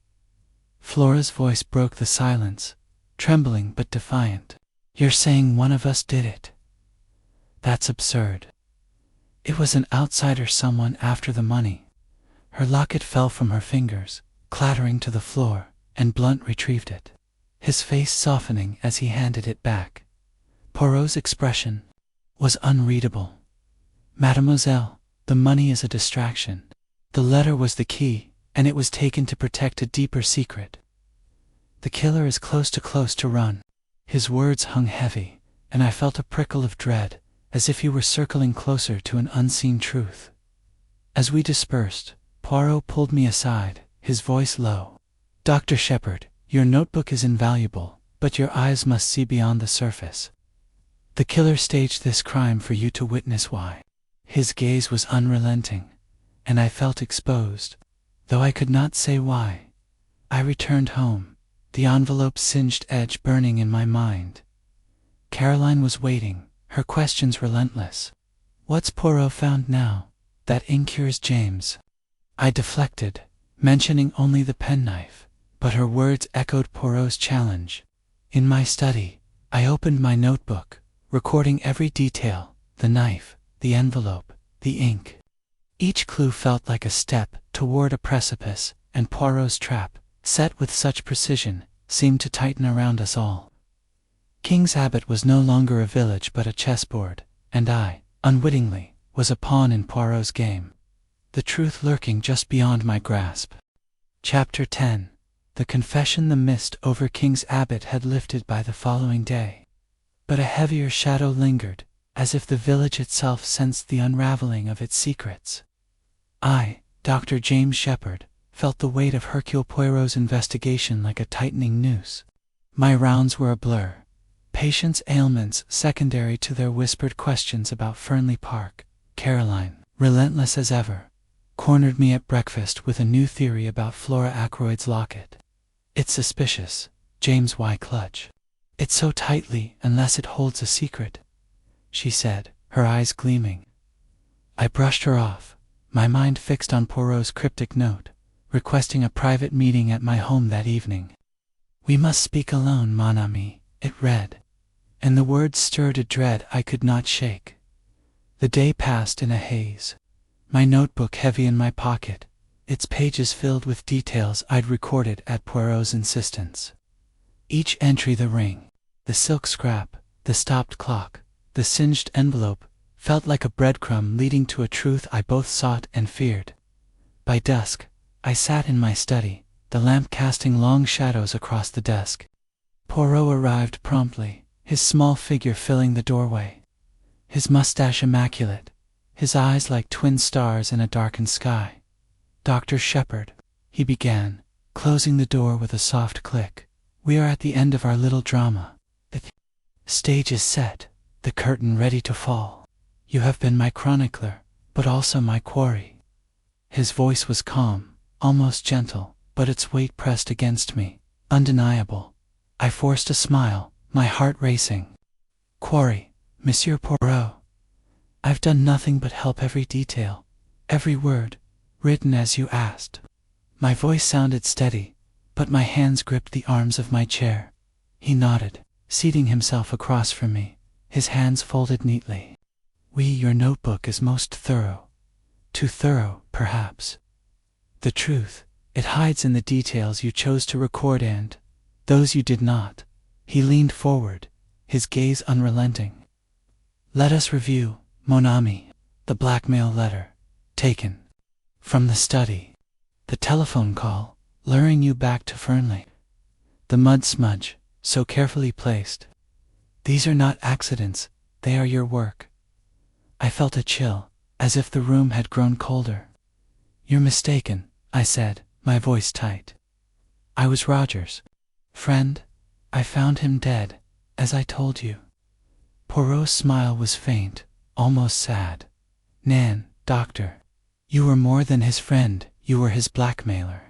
Flora's voice broke the silence, trembling but defiant. You're saying one of us did it? That's absurd. It was an outsider, someone after the money. Her locket fell from her fingers, clattering to the floor, and Blunt retrieved it, his face softening as he handed it back. Poirot's expression was unreadable. Mademoiselle, the money is a distraction. The letter was the key, and it was taken to protect a deeper secret. The killer is close to run. His words hung heavy, and I felt a prickle of dread, as if he were circling closer to an unseen truth. As we dispersed, Poirot pulled me aside, his voice low. Dr. Shepherd, your notebook is invaluable, but your eyes must see beyond the surface. The killer staged this crime for you to witness why. His gaze was unrelenting, and I felt exposed, though I could not say why. I returned home, the envelope's singed edge burning in my mind. Caroline was waiting, her questions relentless. What's Poirot found now? That ink cures James. I deflected, mentioning only the penknife, but her words echoed Poirot's challenge. In my study, I opened my notebook, recording every detail, the knife, the envelope, the ink. Each clue felt like a step toward a precipice, and Poirot's trap, set with such precision, seemed to tighten around us all. King's Abbot was no longer a village but a chessboard, and I, unwittingly, was a pawn in Poirot's game, the truth lurking just beyond my grasp. Chapter 10. The confession. The mist over King's Abbot had lifted by the following day, but a heavier shadow lingered, as if the village itself sensed the unraveling of its secrets. I, Dr. James Shepherd, felt the weight of Hercule Poirot's investigation like a tightening noose. My rounds were a blur, patients' ailments secondary to their whispered questions about Fernley Park, Caroline, relentless as ever, cornered me at breakfast with a new theory about Flora Ackroyd's locket. It's suspicious, James Y. Clutch. It's so tightly unless it holds a secret, she said, her eyes gleaming. I brushed her off, my mind fixed on Poirot's cryptic note, requesting a private meeting at my home that evening. We must speak alone, mon ami, it read, and the words stirred a dread I could not shake. The day passed in a haze, my notebook heavy in my pocket, its pages filled with details I'd recorded at Poirot's insistence. Each entry, the ring, the silk scrap, the stopped clock, the singed envelope, felt like a breadcrumb leading to a truth I both sought and feared. By dusk, I sat in my study, the lamp casting long shadows across the desk. Poirot arrived promptly, his small figure filling the doorway, his mustache immaculate, his eyes like twin stars in a darkened sky. Dr. Shepherd, he began, closing the door with a soft click. We are at the end of our little drama. The stage is set, the curtain ready to fall. You have been my chronicler, but also my quarry. His voice was calm, almost gentle, but its weight pressed against me, undeniable. I forced a smile, my heart racing. Quarry, Monsieur Poirot. I've done nothing but help every detail, every word, written as you asked. My voice sounded steady, but my hands gripped the arms of my chair. He nodded, seating himself across from me, his hands folded neatly. Your notebook is most thorough. Too thorough, perhaps. The truth, it hides in the details you chose to record and those you did not. He leaned forward, his gaze unrelenting. Let us review, mon ami. The blackmail letter, taken from the study. The telephone call, luring you back to Fernley. The mud smudge, so carefully placed. These are not accidents, they are your work. I felt a chill, as if the room had grown colder. You're mistaken, I said, my voice tight. I was Roger's friend. I found him dead, as I told you. Poirot's smile was faint, almost sad. Nan, doctor, you were more than his friend, you were his blackmailer.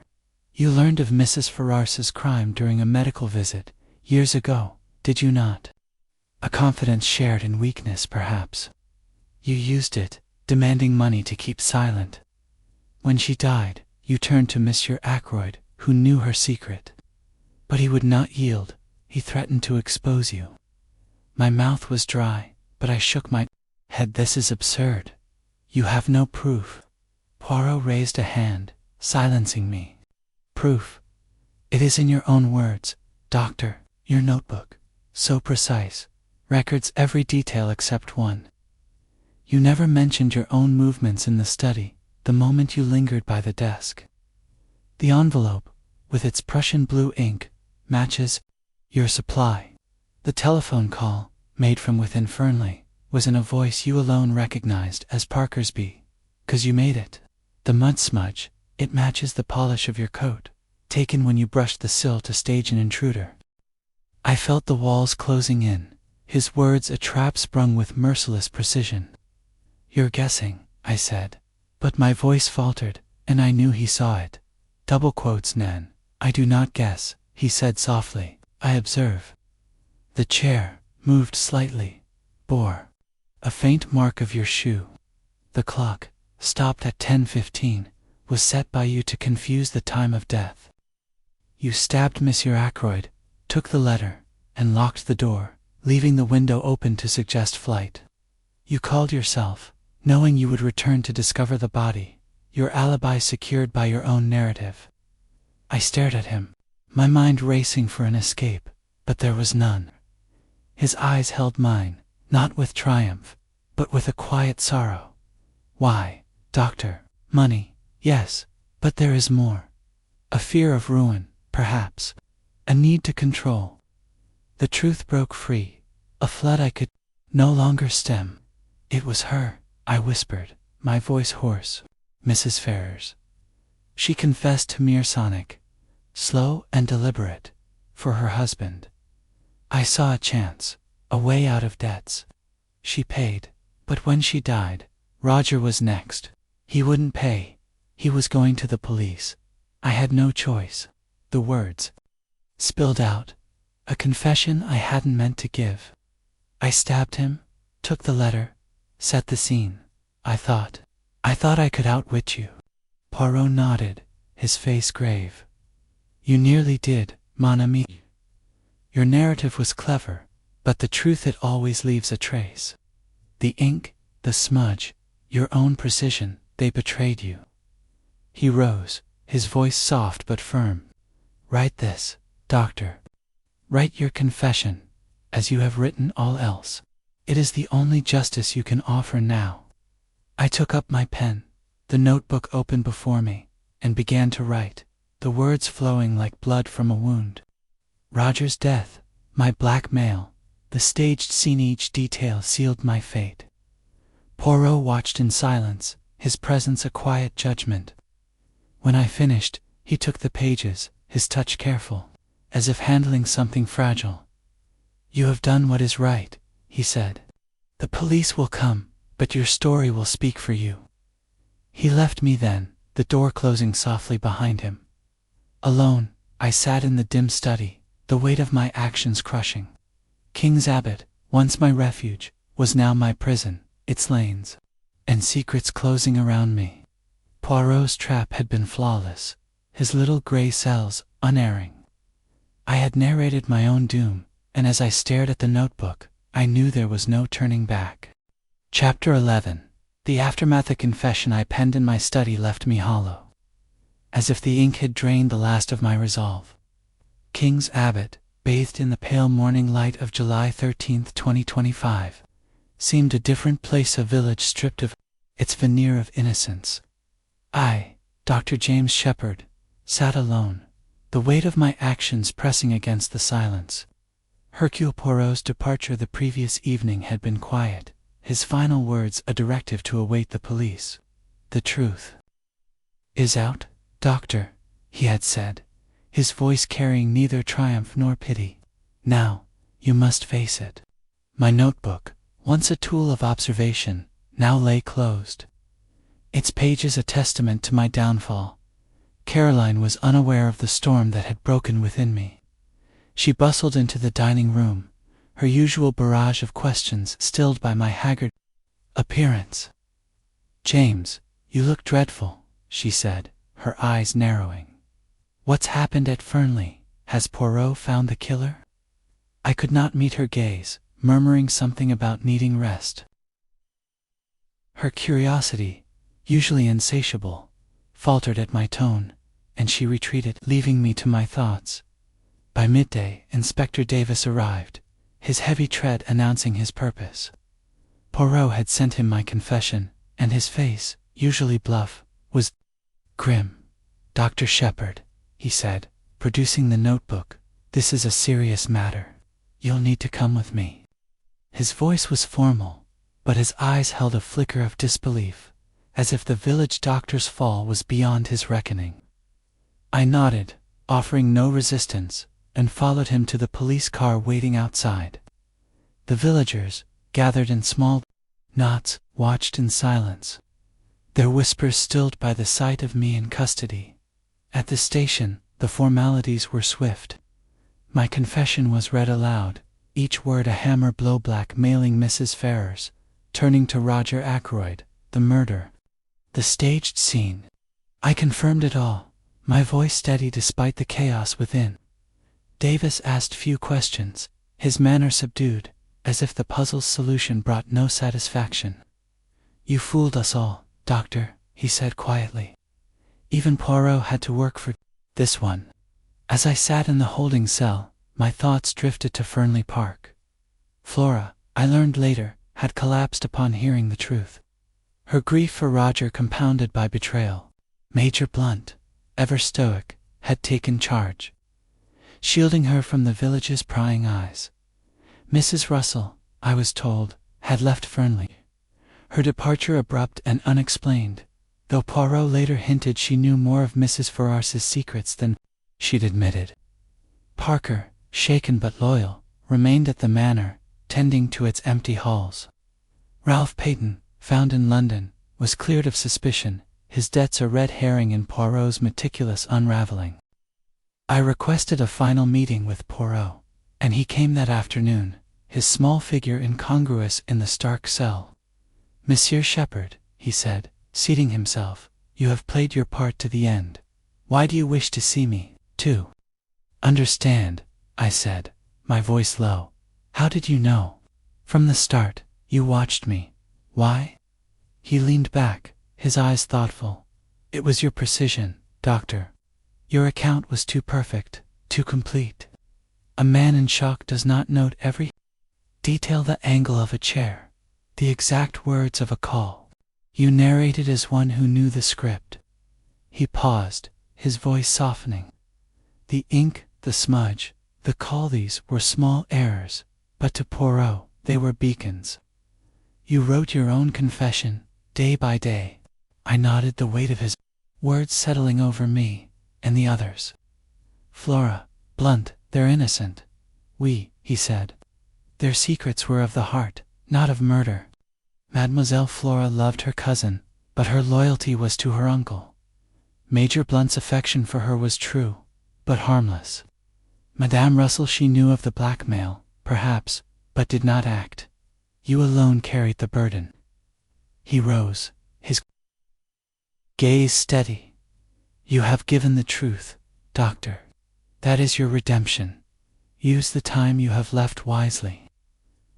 You learned of Mrs. Ferrars's crime during a medical visit, years ago, did you not? A confidence shared in weakness, perhaps. You used it, demanding money to keep silent. When she died, you turned to Monsieur Ackroyd, who knew her secret. But he would not yield, he threatened to expose you. My mouth was dry, but I shook my head. This is absurd. You have no proof. Poirot raised a hand, silencing me. Proof? It is in your own words, doctor, your notebook, so precise, records every detail except one. You never mentioned your own movements in the study, the moment you lingered by the desk. The envelope, with its Prussian blue ink, matches your supply. The telephone call, made from within Fernley, was in a voice you alone recognized as Parkersby, 'cause you made it. The mud smudge, it matches the polish of your coat, taken when you brushed the sill to stage an intruder. I felt the walls closing in, his words a trap sprung with merciless precision. You're guessing, I said, but my voice faltered, and I knew he saw it. Double quotes, Nan. I do not guess, he said softly, I observe. The chair moved slightly, bore a faint mark of your shoe. The clock, stopped at 10:15, was set by you to confuse the time of death. You stabbed Monsieur Ackroyd, took the letter, and locked the door, leaving the window open to suggest flight. You called yourself, knowing you would return to discover the body, your alibi secured by your own narrative. I stared at him, my mind racing for an escape, but there was none. His eyes held mine, not with triumph, but with a quiet sorrow. Why, doctor, money, yes, but there is more. A fear of ruin, perhaps, a need to control. The truth broke free, a flood I could no longer stem. It was her, I whispered, my voice hoarse, Mrs. Ferrars. She confessed to Meersonic, slow and deliberate, for her husband. I saw a chance, a way out of debts. She paid, but when she died, Roger was next. He wouldn't pay. He was going to the police. I had no choice. The words spilled out. A confession I hadn't meant to give. I stabbed him, took the letter, set the scene. I thought I could outwit you. Poirot nodded, his face grave. You nearly did, mon ami. Your narrative was clever, but the truth, it always leaves a trace. The ink, the smudge, your own precision, they betrayed you. He rose, his voice soft but firm. Write this, doctor. Write your confession, as you have written all else. It is the only justice you can offer now. I took up my pen, the notebook open before me, and began to write, the words flowing like blood from a wound. Roger's death, my blackmail, the staged scene, each detail sealed my fate. Poirot watched in silence, his presence a quiet judgment. When I finished, he took the pages, his touch careful, as if handling something fragile. You have done what is right, he said. The police will come, but your story will speak for you. He left me then, the door closing softly behind him. Alone, I sat in the dim study, the weight of my actions crushing. King's Abbot, once my refuge, was now my prison, its lanes and secrets closing around me. Poirot's trap had been flawless, his little gray cells unerring. I had narrated my own doom, and as I stared at the notebook, I knew there was no turning back. Chapter 11. The aftermath. A confession I penned in my study left me hollow, as if the ink had drained the last of my resolve. King's Abbot, bathed in the pale morning light of July 13, 2025, seemed a different place, a village stripped of its veneer of innocence. I, Dr. James Shepherd, sat alone, the weight of my actions pressing against the silence. Hercule Poirot's departure the previous evening had been quiet, his final words a directive to await the police. The truth is out, doctor, he had said, his voice carrying neither triumph nor pity. Now, you must face it. My notebook, once a tool of observation, now lay closed, its pages a testament to my downfall. Caroline was unaware of the storm that had broken within me. She bustled into the dining room, her usual barrage of questions stilled by my haggard appearance. James, you look dreadful, she said, her eyes narrowing. What's happened at Fernley? Has Poirot found the killer? I could not meet her gaze, murmuring something about needing rest. Her curiosity, usually insatiable, faltered at my tone, and she retreated, leaving me to my thoughts. By midday, Inspector Davis arrived, his heavy tread announcing his purpose. Poirot had sent him my confession, and his face, usually bluff, was grim. Dr. Shepherd, he said, producing the notebook, this is a serious matter. You'll need to come with me. His voice was formal, but his eyes held a flicker of disbelief, as if the village doctor's fall was beyond his reckoning. I nodded, offering no resistance, and followed him to the police car waiting outside. The villagers, gathered in small knots, watched in silence, their whispers stilled by the sight of me in custody. At the station, the formalities were swift. My confession was read aloud, each word a hammer blow, blackmailing Mrs. Ferrars, turning to Roger Ackroyd, the murder, the staged scene. I confirmed it all, my voice steady despite the chaos within. Davis asked few questions, his manner subdued, as if the puzzle's solution brought no satisfaction. You fooled us all, doctor, he said quietly. Even Poirot had to work for this one. As I sat in the holding cell, my thoughts drifted to Fernley Park. Flora, I learned later, had collapsed upon hearing the truth. Her grief for Roger compounded by betrayal. Major Blunt, ever stoic, had taken charge, shielding her from the village's prying eyes. Mrs. Russell, I was told, had left Fernley, her departure abrupt and unexplained, though Poirot later hinted she knew more of Mrs. Ferrars's secrets than she'd admitted. Parker, shaken but loyal, remained at the manor, tending to its empty halls. Ralph Peyton, found in London, was cleared of suspicion, his debts a red herring in Poirot's meticulous unraveling. I requested a final meeting with Poirot, and he came that afternoon, his small figure incongruous in the stark cell. "Monsieur Shepherd," he said, seating himself, "you have played your part to the end. Why do you wish to see me?" "To understand," I said, my voice low. "How did you know?" "From the start, you watched me." "Why?" He leaned back, his eyes thoughtful. "It was your precision, doctor. Your account was too perfect, too complete. A man in shock does not note every detail, the angle of a chair, the exact words of a call. You narrated as one who knew the script." He paused, his voice softening. "The ink, the smudge, the call, these were small errors, but to Poirot they were beacons. You wrote your own confession, day by day." I nodded, the weight of his words settling over me and the others. "Flora, blunt, they're innocent. He said. Their secrets were of the heart, not of murder. Mademoiselle Flora loved her cousin, but her loyalty was to her uncle. Major Blunt's affection for her was true, but harmless. Madame Russell, she knew of the blackmail, perhaps, but did not act. You alone carried the burden." He rose, his gaze steady. "You have given the truth, doctor. That is your redemption. Use the time you have left wisely."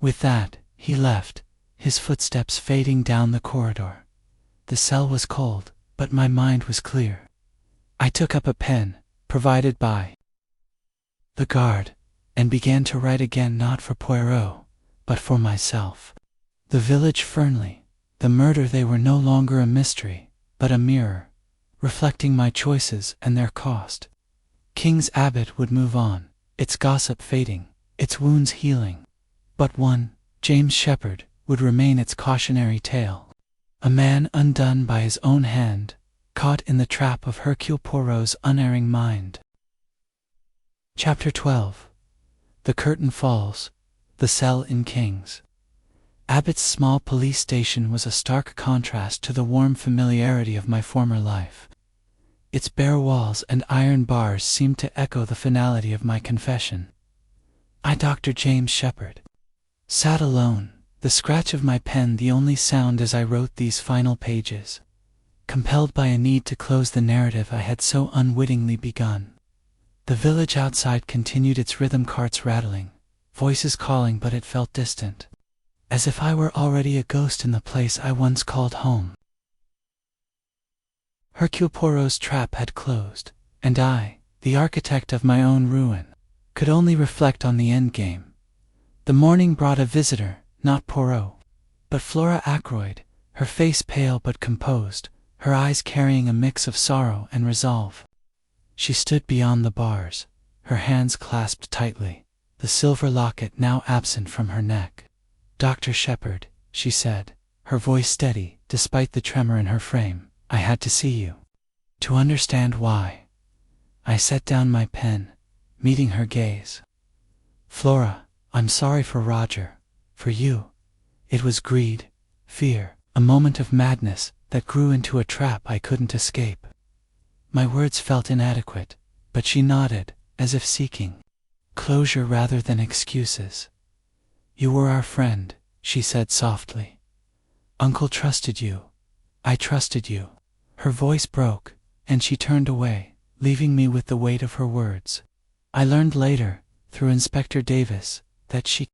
With that, he left, his footsteps fading down the corridor. The cell was cold, but my mind was clear. I took up a pen, provided by the guard, and began to write again, not for Poirot, but for myself. The village Fernley, the murder, they were no longer a mystery, but a mirror, reflecting my choices and their cost. King's Abbot would move on, its gossip fading, its wounds healing. But one, James Shepherd, would remain its cautionary tale. A man undone by his own hand, caught in the trap of Hercule Poirot's unerring mind. Chapter 12. The curtain falls. The cell in King's Abbot's small police station was a stark contrast to the warm familiarity of my former life. Its bare walls and iron bars seemed to echo the finality of my confession. I, Dr. James Shepherd, sat alone, the scratch of my pen the only sound as I wrote these final pages, compelled by a need to close the narrative I had so unwittingly begun. The village outside continued its rhythm, carts rattling, voices calling, but it felt distant, as if I were already a ghost in the place I once called home. Hercule Poirot's trap had closed, and I, the architect of my own ruin, could only reflect on the endgame. The morning brought a visitor, not Poirot, but Flora Ackroyd, her face pale but composed, her eyes carrying a mix of sorrow and resolve. She stood beyond the bars, her hands clasped tightly, the silver locket now absent from her neck. "Dr. Shepherd," she said, her voice steady despite the tremor in her frame, "I had to see you. To understand why." I set down my pen, meeting her gaze. "Flora, I'm sorry for Roger, for you. It was greed, fear, a moment of madness that grew into a trap I couldn't escape." My words felt inadequate, but she nodded, as if seeking closure rather than excuses. "You were our friend," she said softly. "Uncle trusted you. I trusted you." Her voice broke, and she turned away, leaving me with the weight of her words. I learned later, through Inspector Davis, that she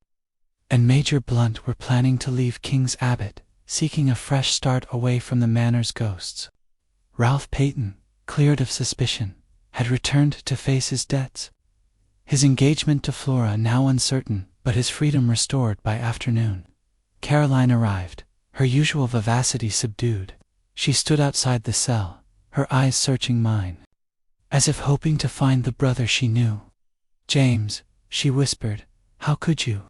and Major Blunt were planning to leave King's Abbot, seeking a fresh start away from the manor's ghosts. Ralph Peyton, cleared of suspicion, had returned to face his debts. His engagement to Flora now uncertain, but his freedom restored by afternoon. Caroline arrived, her usual vivacity subdued. She stood outside the cell, her eyes searching mine, as if hoping to find the brother she knew. "James," she whispered, "how could you?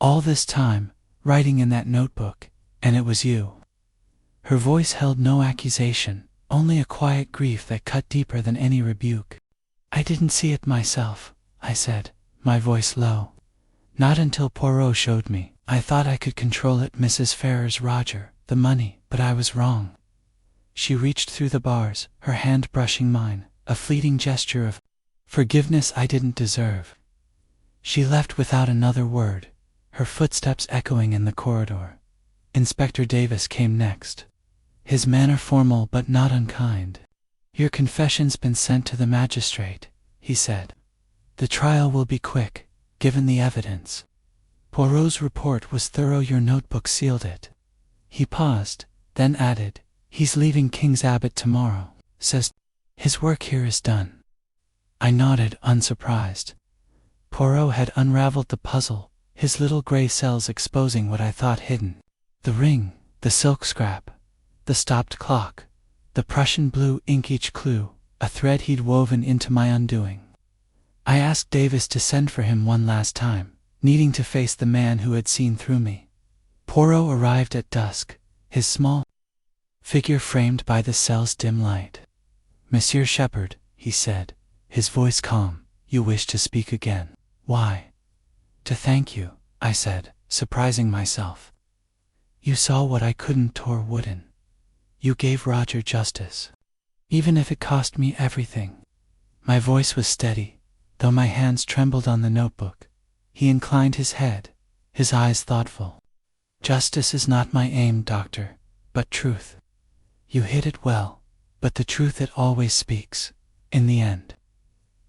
All this time, writing in that notebook, and it was you." Her voice held no accusation, only a quiet grief that cut deeper than any rebuke. "I didn't see it myself," I said, my voice low. "Not until Poirot showed me. I thought I could control it, Mrs. Ferrars, Roger, the money, But I was wrong. She reached through the bars, her hand brushing mine, a fleeting gesture of forgiveness I didn't deserve. She left without another word, her footsteps echoing in the corridor. Inspector Davis came next, his manner formal but not unkind. "Your confession's been sent to the magistrate," he said. "The trial will be quick, given the evidence. Poirot's report was thorough, your notebook sealed it." He paused, then added, "He's leaving King's Abbot tomorrow, says his work here is done." I nodded, unsurprised. Poirot had unraveled the puzzle, his little gray cells exposing what I thought hidden. The ring, the silk scrap, the stopped clock, the Prussian blue ink, each clue, a thread he'd woven into my undoing. I asked Davis to send for him one last time, needing to face the man who had seen through me. Poirot arrived at dusk, his small figure framed by the cell's dim light. "Monsieur Shepherd," he said, his voice calm, "you wish to speak again." "Why?" "To thank you," I said, surprising myself. "You saw what I couldn't or wouldn't. You gave Roger justice, even if it cost me everything." My voice was steady, though my hands trembled on the notebook. He inclined his head, his eyes thoughtful. "Justice is not my aim, doctor, but truth. You hit it well, but the truth, it always speaks, in the end.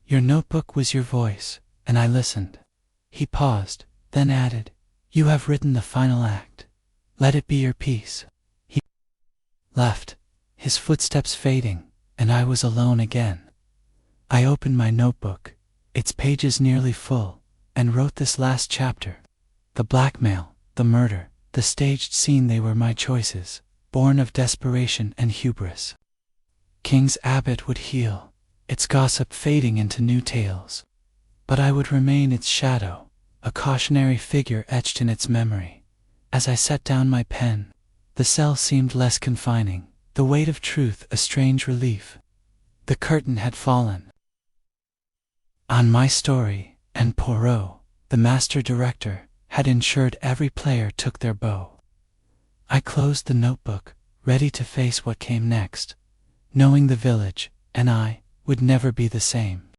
Your notebook was your voice, and I listened." He paused, then added, "You have written the final act. Let it be your piece." He left, his footsteps fading, and I was alone again. I opened my notebook, its pages nearly full, and wrote this last chapter. The blackmail, the murder, the staged scene, they were my choices, born of desperation and hubris. King's Abbot would heal, its gossip fading into new tales. But I would remain its shadow, a cautionary figure etched in its memory. As I set down my pen, the cell seemed less confining, the weight of truth a strange relief. The curtain had fallen on my story, and Poirot, the master director, had ensured every player took their bow. I closed the notebook, ready to face what came next, knowing the village, and I, would never be the same.